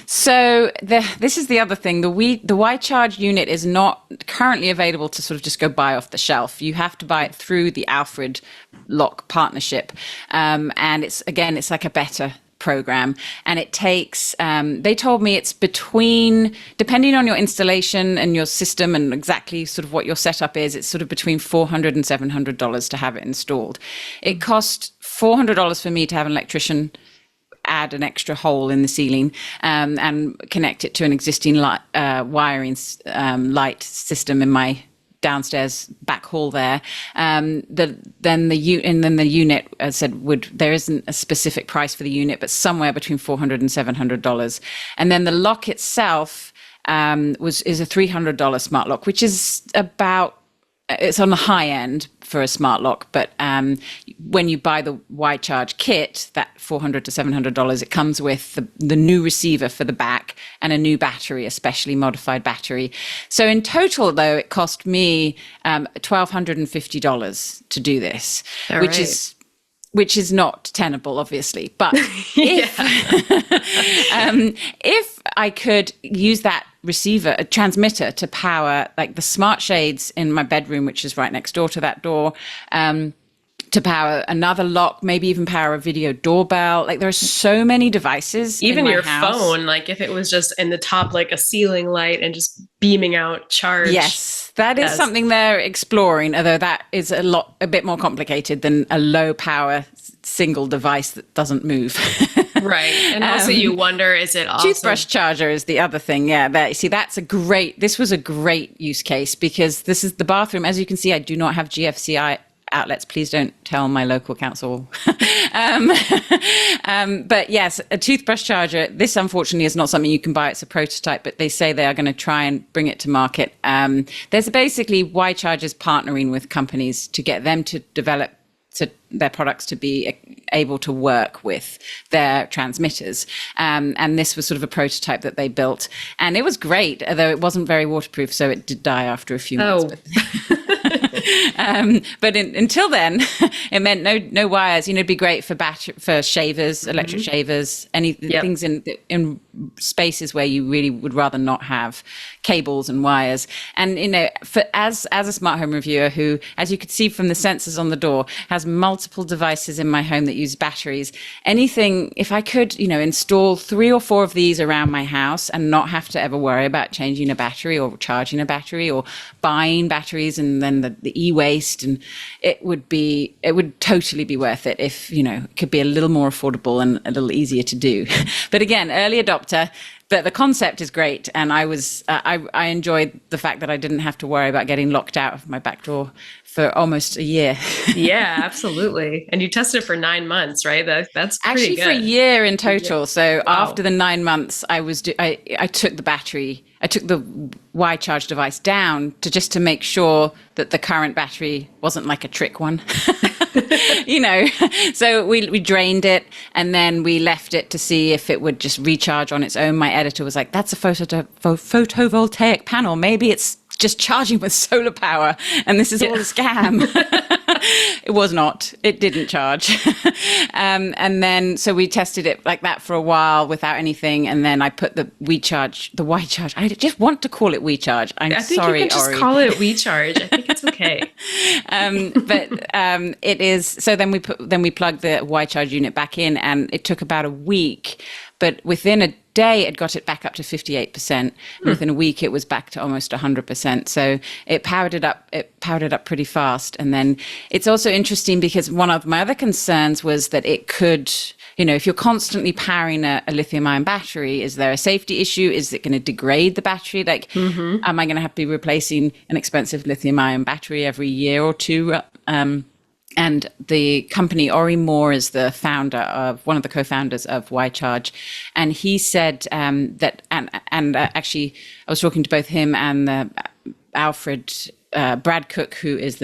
So this is the other thing. The Y-Charge unit is not currently available to sort of just go buy off the shelf. You have to buy it through the Alfred Lock partnership, and it's like a better program, and it takes they told me it's between, depending on your installation and your system and exactly sort of what your setup is, it's sort of between $400 and $700 to have it installed. It cost $400 for me to have an electrician add an extra hole in the ceiling and connect it to an existing wiring light system in my downstairs back hall there. Then the unit said there isn't a specific price for the unit, but somewhere between $400 and $700. And then the lock itself is a $300 smart lock, which is it's on the high end for a smart lock. But when you buy the Y-Charge kit, that $400 to $700, it comes with the new receiver for the back and a new battery, a specially modified battery. So in total, though, it cost me $1,250 to do this, which is not tenable, obviously. But if I could use that receiver, a transmitter, to power like the smart shades in my bedroom, which is right next door to that door, to power another lock, maybe even power a video doorbell. Like, there are so many devices. Even in my your house. phone, like if it was just in the top, like a ceiling light and just beaming out charge. Yes, that is something they're exploring, although that is a bit more complicated than a low power single device that doesn't move. Right. And also you wonder, is it also... Toothbrush charger is the other thing. Yeah. This was a great use case, because this is the bathroom. As you can see, I do not have GFCI outlets. Please don't tell my local council. But yes, a toothbrush charger. This unfortunately is not something you can buy. It's a prototype, but they say they are going to try and bring it to market. There's basically YCharger's partnering with companies to get them to develop their products to be able to work with their transmitters. And this was sort of a prototype that they built. And it was great, although it wasn't very waterproof, so it did die after a few months. But until then, it meant no wires. It'd be great for shavers, electric shavers, things in spaces where you really would rather not have cables and wires. And as a smart home reviewer who, as you could see from the sensors on the door, has multiple devices in my home that use batteries, if I could install 3 or 4 of these around my house and not have to ever worry about changing a battery or charging a battery or buying batteries and then the e-waste, and it would totally be worth it if it could be a little more affordable and a little easier to do. But again, early adopter. But the concept is great, and I enjoyed the fact that I didn't have to worry about getting locked out of my back door for almost a year. Yeah, absolutely. And you tested it for 9 months, right? That's pretty actually good. For a year in total. Yeah. So wow. After the 9 months, I took the battery. I took the Y-Charge device down to make sure that the current battery wasn't like a trick one. So we drained it and then we left it to see if it would just recharge on its own. My editor was like, that's a photovoltaic panel. Maybe it's just charging with solar power and this is all a scam. It was not. It didn't charge. And then, so we tested it like that for a while without anything. And then I put the Y-Charge. I just want to call it WeCharge. I think sorry, you can just Ori. call it WeCharge. I think it's okay. But it is. So then we plugged the Y-Charge unit back in, and it took about a week. But within a day, it got it back up to 58%. And within a week, it was back to almost 100%. So it powered it up. It powered it up pretty fast. And then it's also interesting because one of my other concerns was that it could, if you're constantly powering a lithium-ion battery, is there a safety issue? Is it going to degrade the battery? Am I going to have to be replacing an expensive lithium-ion battery every year or two? And the company, Ori Moore is one of the co-founders of YCharge. And he said that, actually, I was talking to both him and Brad Cook, who is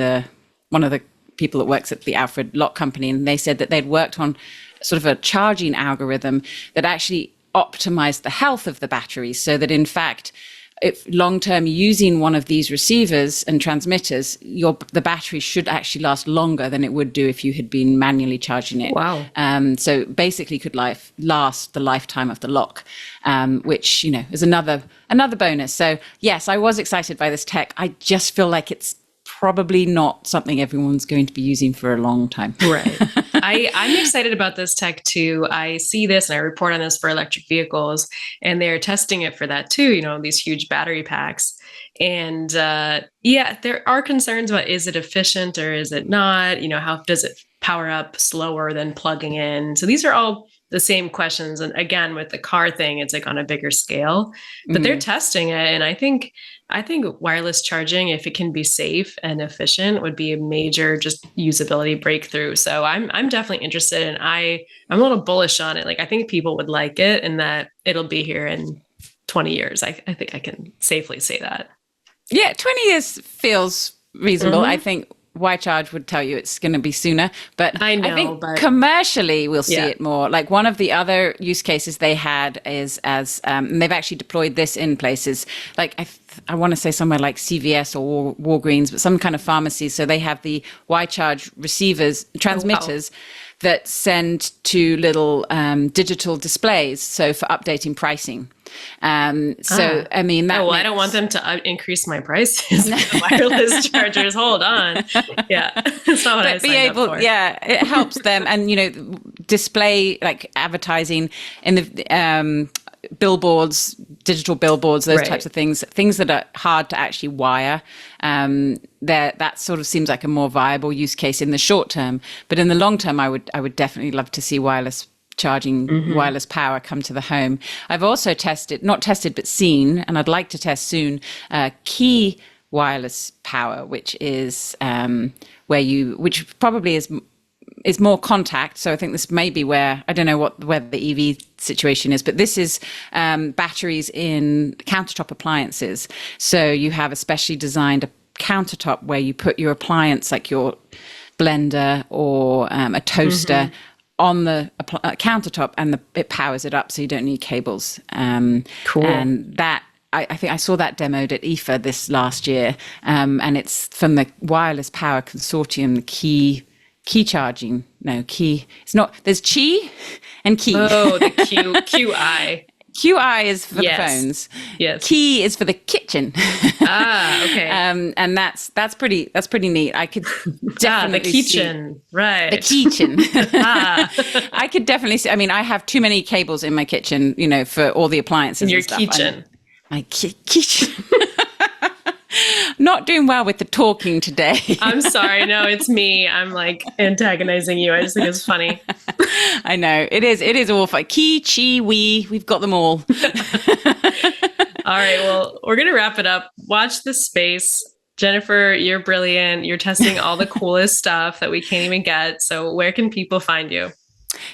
one of the people that works at the Alfred Lock Company. And they said that they'd worked on sort of a charging algorithm that actually optimized the health of the batteries so that, in fact, if long-term using one of these receivers and transmitters, the battery should actually last longer than it would do if you had been manually charging it. Wow. So basically could last the lifetime of the lock, which, is another bonus. So yes, I was excited by this tech. I just feel like it's probably not something everyone's going to be using for a long time. Right. I'm excited about this tech too. I see this and I report on this for electric vehicles, and they're testing it for that too, these huge battery packs. And there are concerns about, is it efficient or is it not? How does it power up slower than plugging in? So these are all the same questions. And again, with the car thing, it's like on a bigger scale, but they're testing it. And I think wireless charging, if it can be safe and efficient, would be a major just usability breakthrough. So I'm definitely interested, and I'm a little bullish on it. Like, I think people would like it, and that it'll be here in 20 years. I think I can safely say that. Yeah, 20 years feels reasonable. I think YCharge would tell you it's going to be sooner, but I think commercially we'll see it more. Like, one of the other use cases they had is and they've actually deployed this in places like I want to say somewhere like CVS or Walgreens, but some kind of pharmacy. So they have the YCharge transmitters that send to little digital displays. So for updating pricing. I mean, I don't want them to increase my prices. Wireless chargers, hold on. Yeah, that's not what I signed up for. Yeah, it helps them, and display like advertising in the billboards, digital billboards, those types of things that are hard to actually wire. That sort of seems like a more viable use case in the short term, but in the long term, I would definitely love to see wireless charging, wireless power come to the home. I've also seen, and I'd like to test soon, key wireless power, which is which probably is more contact. So I think this may be where, I don't know where the EV situation is, but this is batteries in countertop appliances. So you have a specially designed a countertop where you put your appliance, like your blender or a toaster, on the countertop, and it powers it up, so you don't need cables. Cool. And that, I think I saw that demoed at IFA this last year, and it's from the Wireless Power Consortium, the key charging. No, key. It's not. There's Qi and Key. Oh, the QI. QI is for Yes. the phones. Yes. Key is for the kitchen. Okay. And that's pretty neat. I could the definitely kitchen. Right. the kitchen. I could definitely see. I mean, I have too many cables in my kitchen, for all the appliances. In your and stuff. kitchen. My kitchen. Not doing well with the talking today. I'm sorry. No, it's me. I'm like antagonizing you. I just think it's funny. I know. It is awful. Ki, chi, we've got them all. All right. Well, we're going to wrap it up. Watch this space. Jennifer, you're brilliant. You're testing all the coolest stuff that we can't even get. So where can people find you?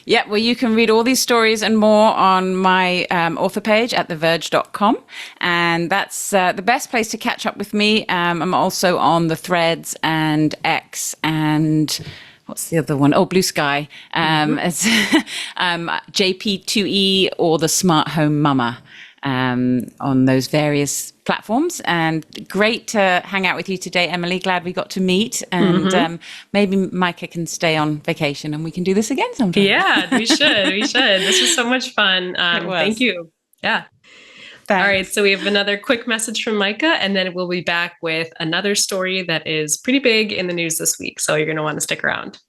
Yeah, well, you can read all these stories and more on my author page at theverge.com. And that's the best place to catch up with me. I'm also on the Threads and X and what's the other one? Oh, Blue Sky. It's JP2E or the Smart Home Mama on those various platforms. And great to hang out with you today, Emily. Glad we got to meet. And maybe Micah can stay on vacation and we can do this again sometime. Yeah, we should. We should. This was so much fun. Thank you. Yeah. Thanks. All right. So we have another quick message from Micah, and then we'll be back with another story that is pretty big in the news this week. So you're going to want to stick around.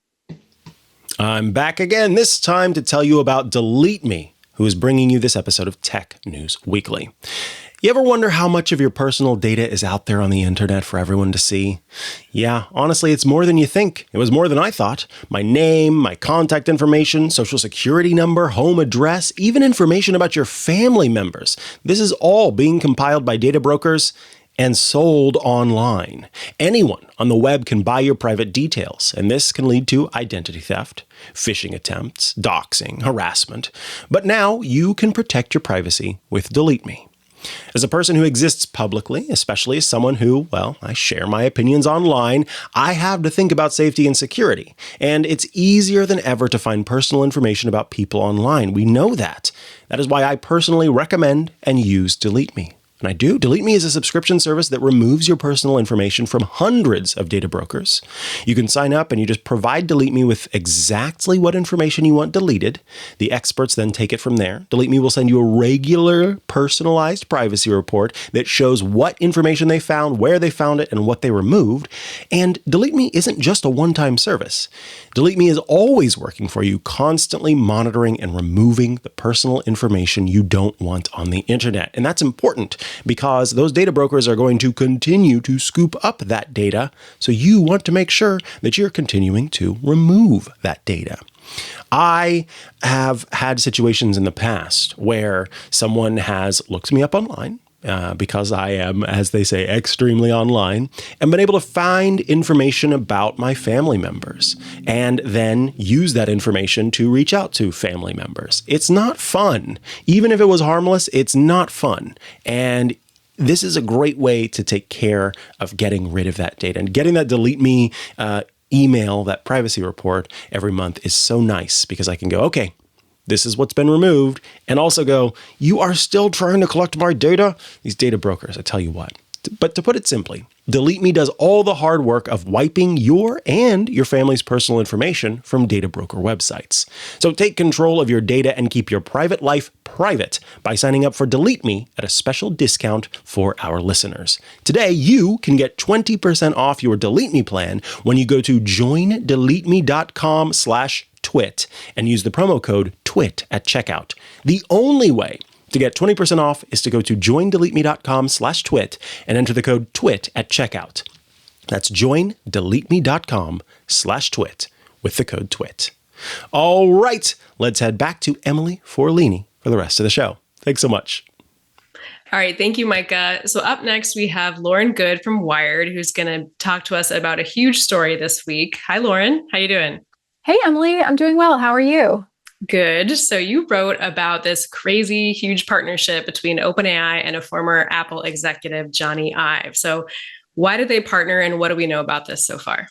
I'm back again, this time to tell you about DeleteMe, who is bringing you this episode of Tech News Weekly. You ever wonder how much of your personal data is out there on the internet for everyone to see? Yeah, honestly, it's more than you think. It was more than I thought. My name, my contact information, social security number, home address, even information about your family members. This is all being compiled by data brokers and sold online. Anyone on the web can buy your private details, and this can lead to identity theft, phishing attempts, doxing, harassment. But now you can protect your privacy with DeleteMe. As a person who exists publicly, especially as someone who, I share my opinions online, I have to think about safety and security. And it's easier than ever to find personal information about people online. We know that. That is why I personally recommend and use DeleteMe. And I do. DeleteMe is a subscription service that removes your personal information from hundreds of data brokers. You can sign up and you just provide DeleteMe with exactly what information you want deleted. The experts then take it from there. DeleteMe will send you a regular personalized privacy report that shows what information they found, where they found it, and what they removed. And DeleteMe isn't just a one-time service. DeleteMe is always working for you, constantly monitoring and removing the personal information you don't want on the internet. And that's important, because those data brokers are going to continue to scoop up that data. So you want to make sure that you're continuing to remove that data. I have had situations in the past where someone has looked me up online, because I am, as they say, extremely online, and been able to find information about my family members and then use that information to reach out to family members. It's not fun. Even if it was harmless, it's not fun. And this is a great way to take care of getting rid of that data. And getting that DeleteMe email, that privacy report every month is so nice, because I can go, okay, this is what's been removed, and also go, you are still trying to collect my data? These data brokers, I tell you what. But to put it simply, DeleteMe does all the hard work of wiping your and your family's personal information from data broker websites. So take control of your data and keep your private life private by signing up for DeleteMe at a special discount for our listeners. Today, you can get 20% off your DeleteMe plan when you go to joindeleteme.com/twit and use the promo code TWIT at checkout. The only way to get 20% off is to go to joindeleteme.com/twit and enter the code TWIT at checkout. That's joindeleteme.com/twit with the code TWIT. All right, let's head back to Emily Forlini for the rest of the show. Thanks so much. All right, thank you, Micah. So up next, we have Lauren Good from Wired, who's going to talk to us about a huge story this week. Hi, Lauren. How you doing? Hey, Emily, I'm doing well. How are you? Good. So you wrote about this crazy, huge partnership between OpenAI and a former Apple executive, Jony Ive. So why did they partner, and what do we know about this so far?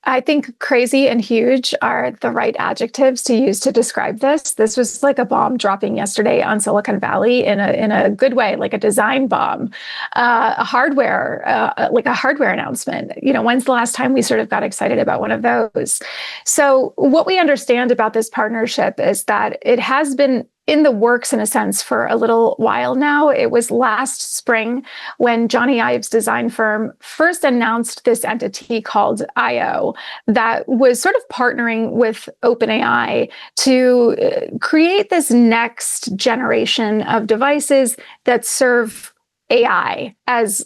I think crazy and huge are the right adjectives to use to describe this. This was like a bomb dropping yesterday on Silicon Valley in a good way, like a design bomb, a hardware announcement. When's the last time we sort of got excited about one of those? So what we understand about this partnership is that it has been in the works, in a sense, for a little while now. It was last spring when Jony Ive's design firm first announced this entity called IO that was sort of partnering with OpenAI to create this next generation of devices that serve AI as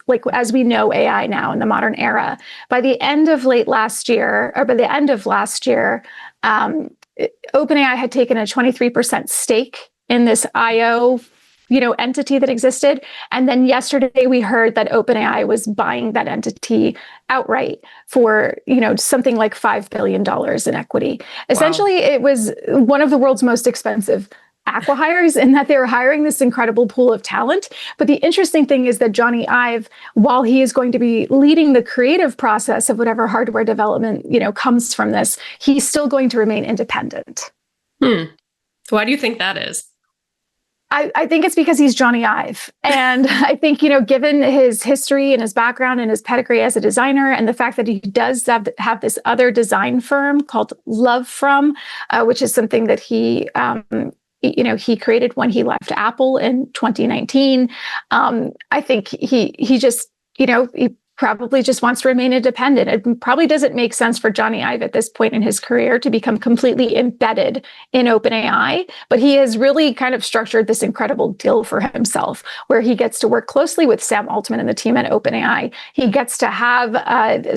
we know AI now in the modern era. By the end of last year, OpenAI had taken a 23% stake in this IO, entity that existed. And then yesterday we heard that OpenAI was buying that entity outright for, something like $5 billion in equity. Wow. Essentially, it was one of the world's most expensive acqui-hires in that they were hiring this incredible pool of talent. But the interesting thing is that Jony Ive, while he is going to be leading the creative process of whatever hardware development, comes from this, he's still going to remain independent. So why do you think that is? I think it's because he's Jony Ive. And I think, given his history and his background and his pedigree as a designer, and the fact that he does have this other design firm called Love From, which is something that he created when he left Apple in 2019. I think he just, he probably just wants to remain independent. It probably doesn't make sense for Jony Ive at this point in his career to become completely embedded in OpenAI, but he has really kind of structured this incredible deal for himself where he gets to work closely with Sam Altman and the team at OpenAI. He gets to have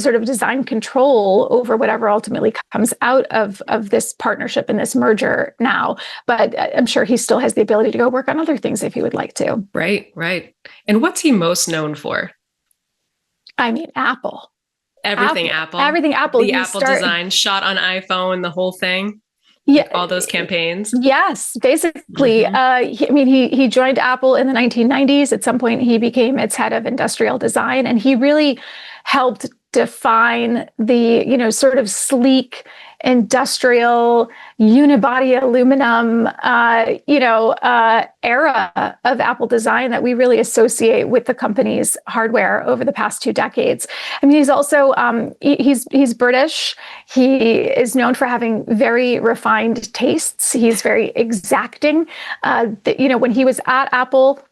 sort of design control over whatever ultimately comes out of this partnership and this merger now, but I'm sure he still has the ability to go work on other things if he would like to. Right. And what's he most known for? I mean, Apple. Everything Apple. Everything Apple. The Apple design, shot on iPhone, the whole thing. Yeah. All those campaigns. Yes, basically. He joined Apple in the 1990s. At some point, he became its head of industrial design, and he really helped define the, sort of sleek, industrial, unibody aluminum, era of Apple design that we really associate with the company's hardware over the past 2 decades. I mean, he's also, he's British. He is known for having very refined tastes. He's very exacting. When he was at Apple,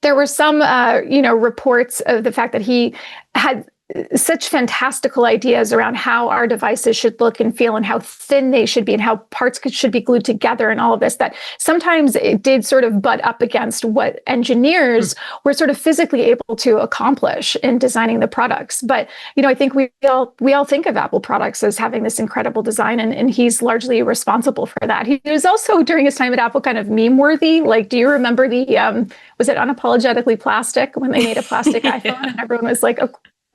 there were some, reports of the fact that he had such fantastical ideas around how our devices should look and feel and how thin they should be and how parts should be glued together and all of this, that sometimes it did sort of butt up against what engineers were sort of physically able to accomplish in designing the products. But, I think we all think of Apple products as having this incredible design, and he's largely responsible for that. He was also, during his time at Apple, kind of meme-worthy. Like, do you remember was it Unapologetically Plastic, when they made a plastic iPhone and everyone was like,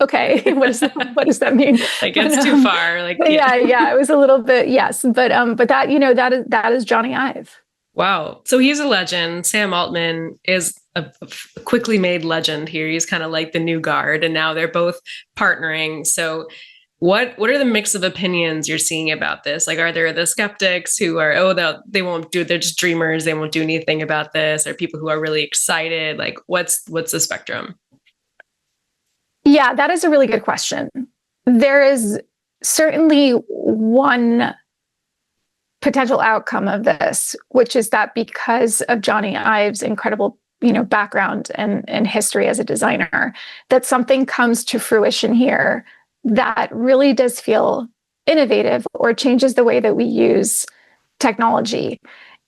okay, what does that mean? Like, it's too far. Like, yeah, it was a little bit, yes. But that is Jony Ive. Wow. So he's a legend. Sam Altman is a quickly made legend here. He's kind of like the new guard, and now they're both partnering. So what are the mix of opinions you're seeing about this? Like, are there the skeptics who are, they won't do, they're just dreamers, they won't do anything about this? Or people who are really excited? Like, what's the spectrum? Yeah, that is a really good question. There is certainly one potential outcome of this, which is that because of Jony Ive's incredible, background and history as a designer, that something comes to fruition here that really does feel innovative or changes the way that we use technology.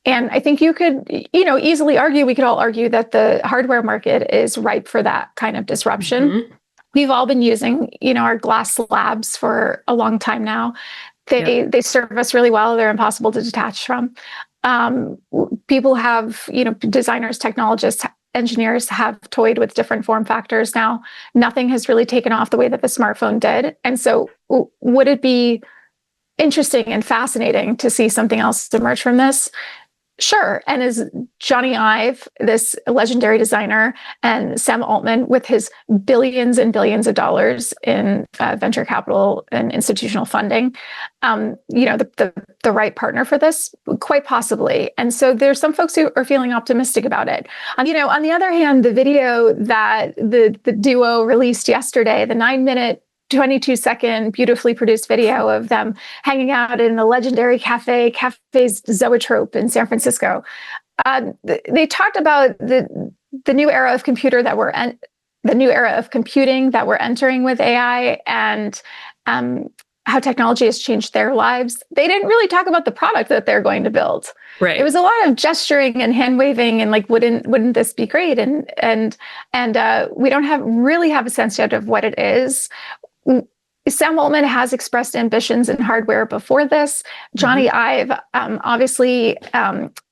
And I think you could, easily argue, we could all argue that the hardware market is ripe for that kind of disruption. Mm-hmm. We've all been using, our glass slabs for a long time now. They serve us really well. They're impossible to detach from. People have, designers, technologists engineers have toyed with different form factors now. Nothing has really taken off the way that the smartphone did. And so would it be interesting and fascinating to see something else emerge from this? Sure. And as Jony Ive, this legendary designer, and Sam Altman, with his billions and billions of dollars in venture capital and institutional funding, the right partner for this, quite possibly. And so there's some folks who are feeling optimistic about it. On the other hand, the video that the duo released yesterday, the 9-minute 22-second beautifully produced video of them hanging out in the legendary Cafe's Zoetrope in San Francisco. They talked about the new era of computing that we're entering with AI, and how technology has changed their lives. They didn't really talk about the product that they're going to build. Right. It was a lot of gesturing and hand waving and like, wouldn't this be great? And we don't really have a sense yet of what it is. Sam Altman has expressed ambitions in hardware before this. Jony Ive obviously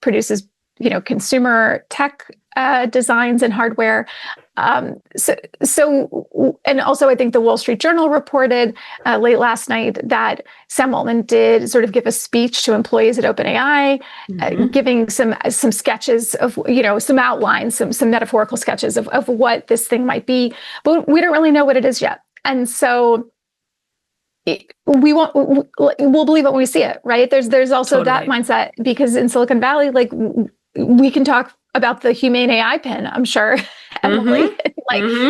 produces, consumer tech designs and hardware. So, and also I think the Wall Street Journal reported late last night that Sam Altman did sort of give a speech to employees at OpenAI, giving some sketches of, some outlines, some metaphorical sketches of what this thing might be, but we don't really know what it is yet. And so we'll believe it when we see it, right? There's also that mindset, because in Silicon Valley, like, we can talk about the humane AI pin, I'm sure, Emily,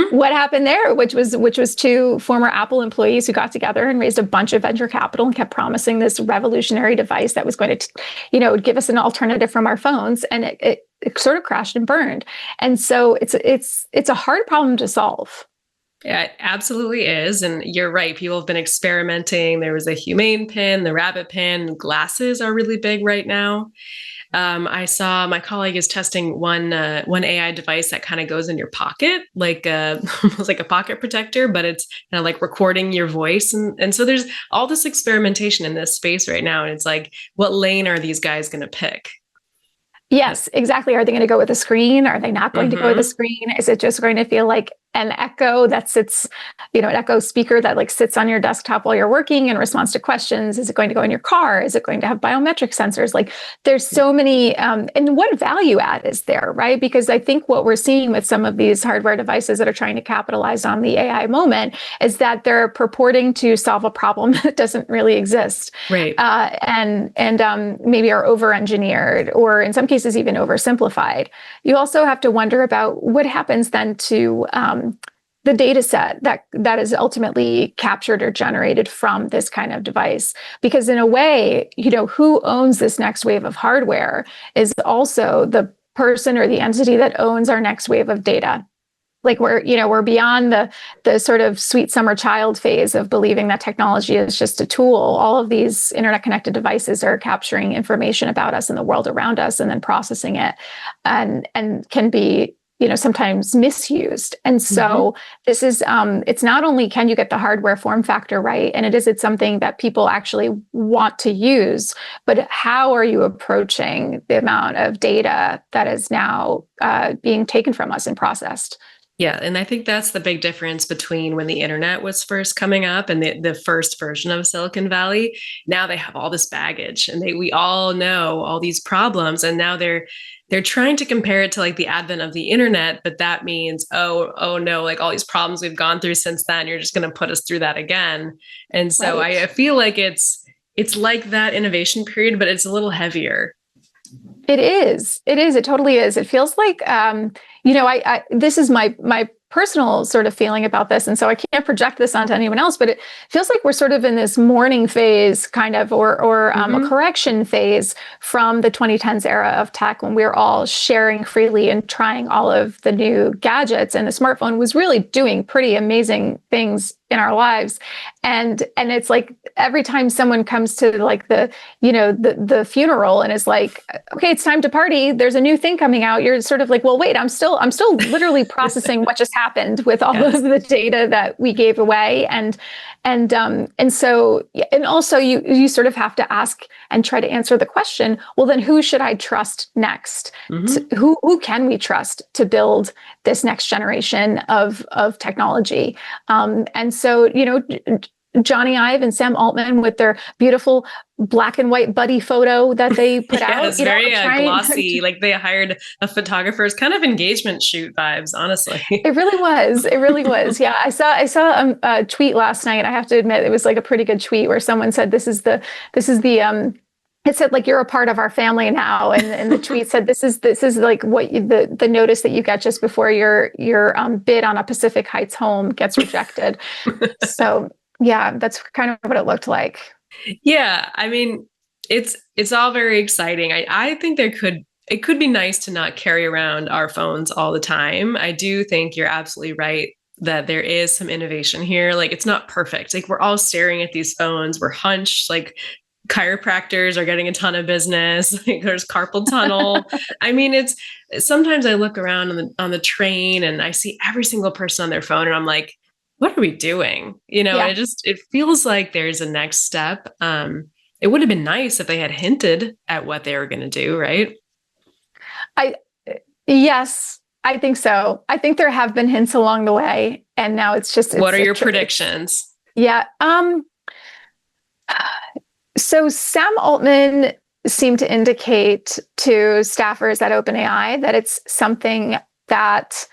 what happened there, which was two former Apple employees who got together and raised a bunch of venture capital and kept promising this revolutionary device that was going to, give us an alternative from our phones, and it sort of crashed and burned. And so it's a hard problem to solve. Yeah, it absolutely is. And you're right. People have been experimenting. There was a humane pin, the rabbit pin, glasses are really big right now. I saw my colleague is testing one AI device that kind of goes in your pocket, like almost like a pocket protector, but it's kind of like recording your voice. And so there's all this experimentation in this space right now. And it's like, what lane are these guys going to pick? Yes, exactly. Are they going to go with a screen? Are they not going to go with a screen? Is it just going to feel like an Echo that sits, an Echo speaker that like sits on your desktop while you're working and responds to questions? Is it going to go in your car? Is it going to have biometric sensors? Like, there's so many, and what value add is there, right? Because I think what we're seeing with some of these hardware devices that are trying to capitalize on the AI moment is that they're purporting to solve a problem that doesn't really exist, right? And maybe are over-engineered, or in some cases even oversimplified. You also have to wonder about what happens then to the data set that is ultimately captured or generated from this kind of device. Because in a way, who owns this next wave of hardware is also the person or the entity that owns our next wave of data. Like, we're beyond the sort of sweet summer child phase of believing that technology is just a tool. All of these internet connected devices are capturing information about us and the world around us, and then processing it, and can be, sometimes misused. And so this is, it's not only can you get the hardware form factor right, and it's something that people actually want to use, but how are you approaching the amount of data that is now being taken from us and processed? Yeah, and I think that's the big difference between when the internet was first coming up and the first version of Silicon Valley. Now they have all this baggage, and we all know all these problems, and now they're trying to compare it to like the advent of the internet, but that means, oh no, like all these problems we've gone through since then, you're just going to put us through that again. And so I feel like it's like that innovation period, but it's a little heavier. It is. It totally is. It feels like, this is my personal sort of feeling about this. And so I can't project this onto anyone else, but it feels like we're sort of in this mourning phase kind of, or a correction phase from the 2010s era of tech, when we were all sharing freely and trying all of the new gadgets, and the smartphone was really doing pretty amazing things in our lives. And it's like, every time someone comes to like the funeral and is like, okay, it's time to party, there's a new thing coming out, you're sort of like, well, wait, I'm still literally processing what just happened with all of the data that we gave away. And so, and also you sort of have to ask and try to answer the question, well, then who should I trust next? Who can we trust to build this next generation of technology? And so, Jony Ive and Sam Altman with their beautiful black and white buddy photo that they put out. It's very glossy. Like they hired a photographer. It's kind of engagement shoot vibes, honestly. It really was. It really was. Yeah, I saw a tweet last night. I have to admit, it was like a pretty good tweet where someone said, "This is the." It said like, "You're a part of our family now," and the tweet said, "This is like what the notice that you get just before your bid on a Pacific Heights home gets rejected." So. Yeah, that's kind of what it looked like. Yeah, I mean, it's all very exciting. I think it could be nice to not carry around our phones all the time. I do think you're absolutely right that there is some innovation here. Like it's not perfect. Like we're all staring at these phones. We're hunched. Like chiropractors are getting a ton of business. Like there's carpal tunnel. I mean, it's sometimes I look around on the train and I see every single person on their phone, and I'm like, what are we doing? Yeah. It feels like there's a next step. It would have been nice if they had hinted at what they were going to do, right? Yes, I think so. I think there have been hints along the way, and now it's what are your predictions? Yeah. So Sam Altman seemed to indicate to staffers at OpenAI that it's something that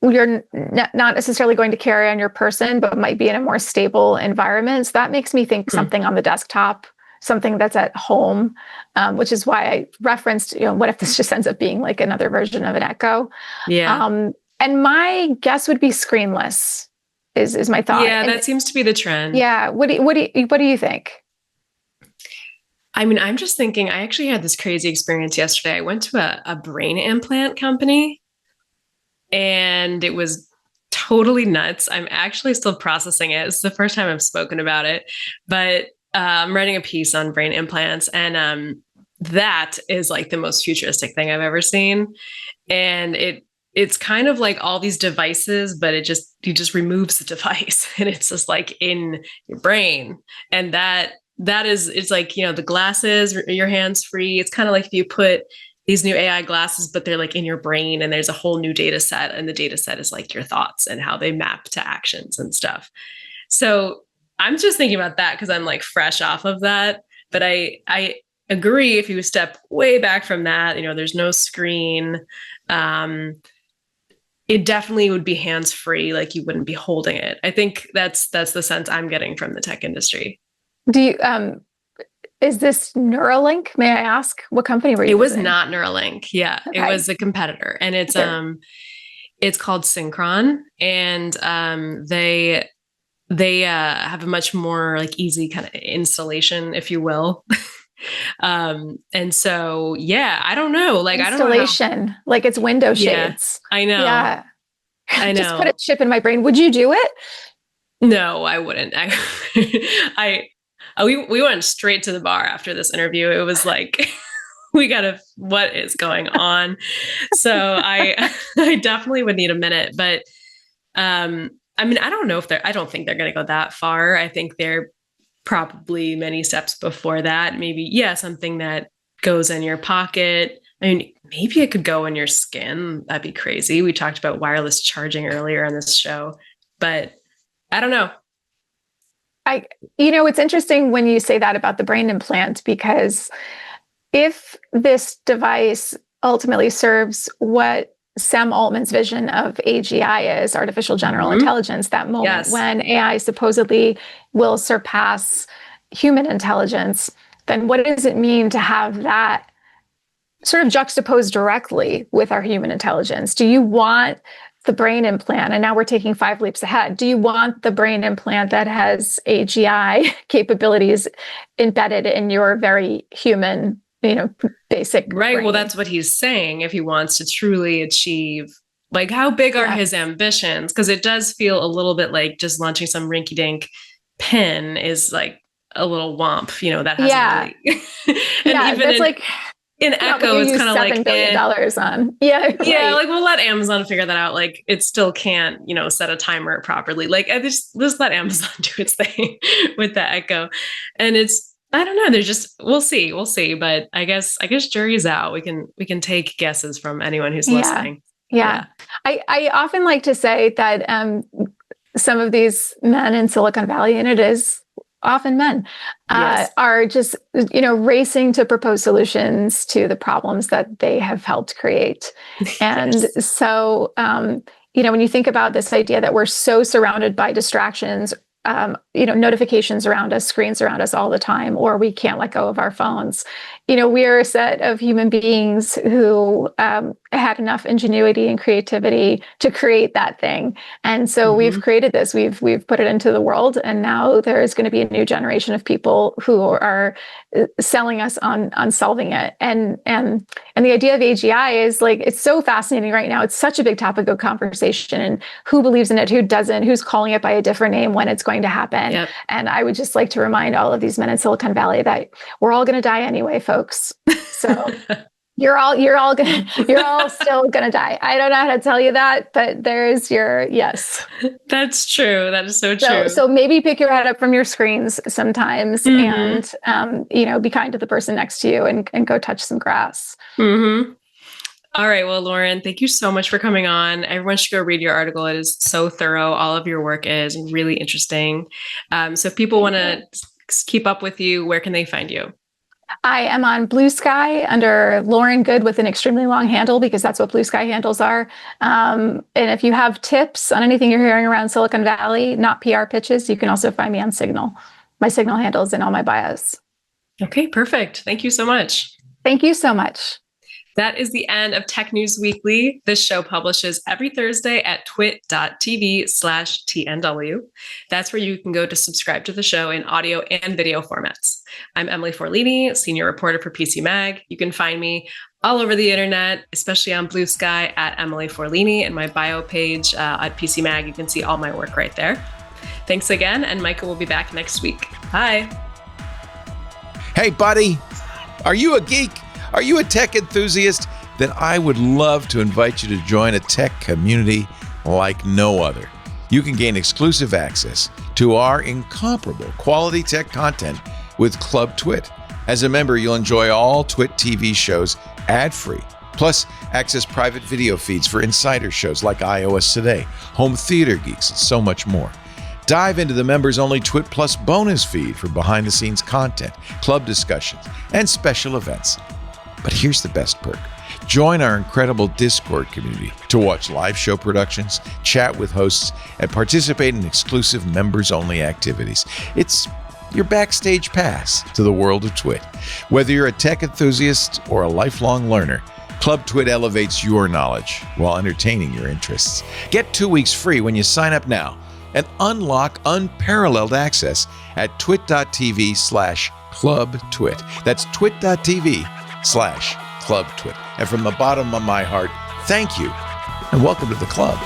you're not necessarily going to carry on your person, but might be in a more stable environment. So that makes me think something on the desktop, something that's at home, which is why I referenced, what if this just ends up being like another version of an Echo? Yeah. And my guess would be screenless is my thought. Yeah, that seems to be the trend. Yeah. What do you think? I mean, I'm just thinking, I actually had this crazy experience yesterday. I went to a brain implant company, and it was totally nuts. I'm actually still processing it. It's the first time I've spoken about it, but I'm writing a piece on brain implants, and that is like the most futuristic thing I've ever seen. And it's kind of like all these devices, but you just removes the device, and it's just like in your brain. And it's like, the glasses, your hands free. It's kind of like if you put these new AI glasses, but they're like in your brain, and there's a whole new data set, and the data set is like your thoughts and how they map to actions and stuff. So I'm just thinking about that because I'm like fresh off of that. But I agree, if you step way back from that, there's no screen. It definitely would be hands-free, like you wouldn't be holding it. I think that's the sense I'm getting from the tech industry. Do you is this Neuralink? May I ask, what company were you It was using? not Neuralink. Yeah, Okay. It was a competitor, and it's called Synchron, and they have a much more like easy kind of installation, if you will. And so, yeah, I don't know. Like Installation, I don't know like it's window shades. I know. Yeah. I know. Just put a chip in my brain. Would you do it? No, I wouldn't. We went straight to the bar after this interview. It was like, what is going on? So I definitely would need a minute, but I mean, I don't think they're going to go that far. I think they're probably many steps before that. Maybe, something that goes in your pocket. I mean, maybe it could go in your skin. That'd be crazy. We talked about wireless charging earlier on this show, but I don't know. It's interesting when you say that about the brain implant, because if this device ultimately serves what Sam Altman's vision of AGI is, artificial general intelligence, that moment when AI supposedly will surpass human intelligence, then what does it mean to have that sort of juxtaposed directly with our human intelligence? Do you want the brain implant, and now we're taking 5 leaps ahead, do you want the brain implant that has AGI capabilities embedded in your very human, basic right brain? Well, that's what he's saying. If he wants to truly achieve, like, how big are his ambitions? Because it does feel a little bit like just launching some rinky-dink pin is like a little womp, that hasn't really. And even that's like in Echo, it's kind of like $7 billion on. Yeah. Yeah, Right. like we'll let Amazon figure that out. Like it still can't, set a timer properly. Like I just let Amazon do its thing with the Echo. And I don't know. There's just we'll see. But I guess jury's out. We can take guesses from anyone who's listening. Yeah. I often like to say that some of these men in Silicon Valley, and it is often men, Yes. are just, racing to propose solutions to the problems that they have helped create. And so, when you think about this idea that we're so surrounded by distractions, notifications around us, screens around us all the time, or we can't let go of our phones. We're a set of human beings who had enough ingenuity and creativity to create that thing. And so we've created this, we've put it into the world. And now there is going to be a new generation of people who are selling us on solving it. And the idea of AGI is like, it's so fascinating right now. It's such a big topic of conversation, and who believes in it, who doesn't, who's calling it by a different name, when it's going to happen. Yep. And I would just like to remind all of these men in Silicon Valley that we're all going to die anyway, folks. So you're all still going to die. I don't know how to tell you that, but there's your yes. That's true. That is so true. So maybe pick your head up from your screens sometimes, and be kind to the person next to you, and go touch some grass. Mm-hmm. All right. Well, Lauren, thank you so much for coming on. Everyone should go read your article. It is so thorough. All of your work is really interesting. So if people want to keep up with you, where can they find you? I am on Blue Sky under Lauren Good with an extremely long handle, because that's what Blue Sky handles are. And if you have tips on anything you're hearing around Silicon Valley, not PR pitches, you can also find me on Signal. My Signal handle is in all my bios. Okay, perfect. Thank you so much. Thank you so much. That is the end of Tech News Weekly. This show publishes every Thursday at twit.tv/TNW. That's where you can go to subscribe to the show in audio and video formats. I'm Emily Forlini, senior reporter for PC Mag. You can find me all over the internet, especially on Blue Sky at Emily Forlini, and my bio page at PC Mag. You can see all my work right there. Thanks again, and Micah will be back next week. Bye. Hey, buddy, are you a geek? Are you a tech enthusiast? Then I would love to invite you to join a tech community like no other. You can gain exclusive access to our incomparable quality tech content with Club Twit. As a member, you'll enjoy all Twit TV shows ad-free, plus access private video feeds for insider shows like iOS Today, Home Theater Geeks, and so much more. Dive into the members-only Twit Plus bonus feed for behind-the-scenes content, club discussions, and special events. But here's the best perk. Join our incredible Discord community to watch live show productions, chat with hosts, and participate in exclusive members-only activities. It's your backstage pass to the world of Twit. Whether you're a tech enthusiast or a lifelong learner, Club Twit elevates your knowledge while entertaining your interests. Get 2 weeks free when you sign up now and unlock unparalleled access at twit.tv/clubtwit. That's twit.tv/clubtwit. And from the bottom of my heart, thank you and welcome to the club.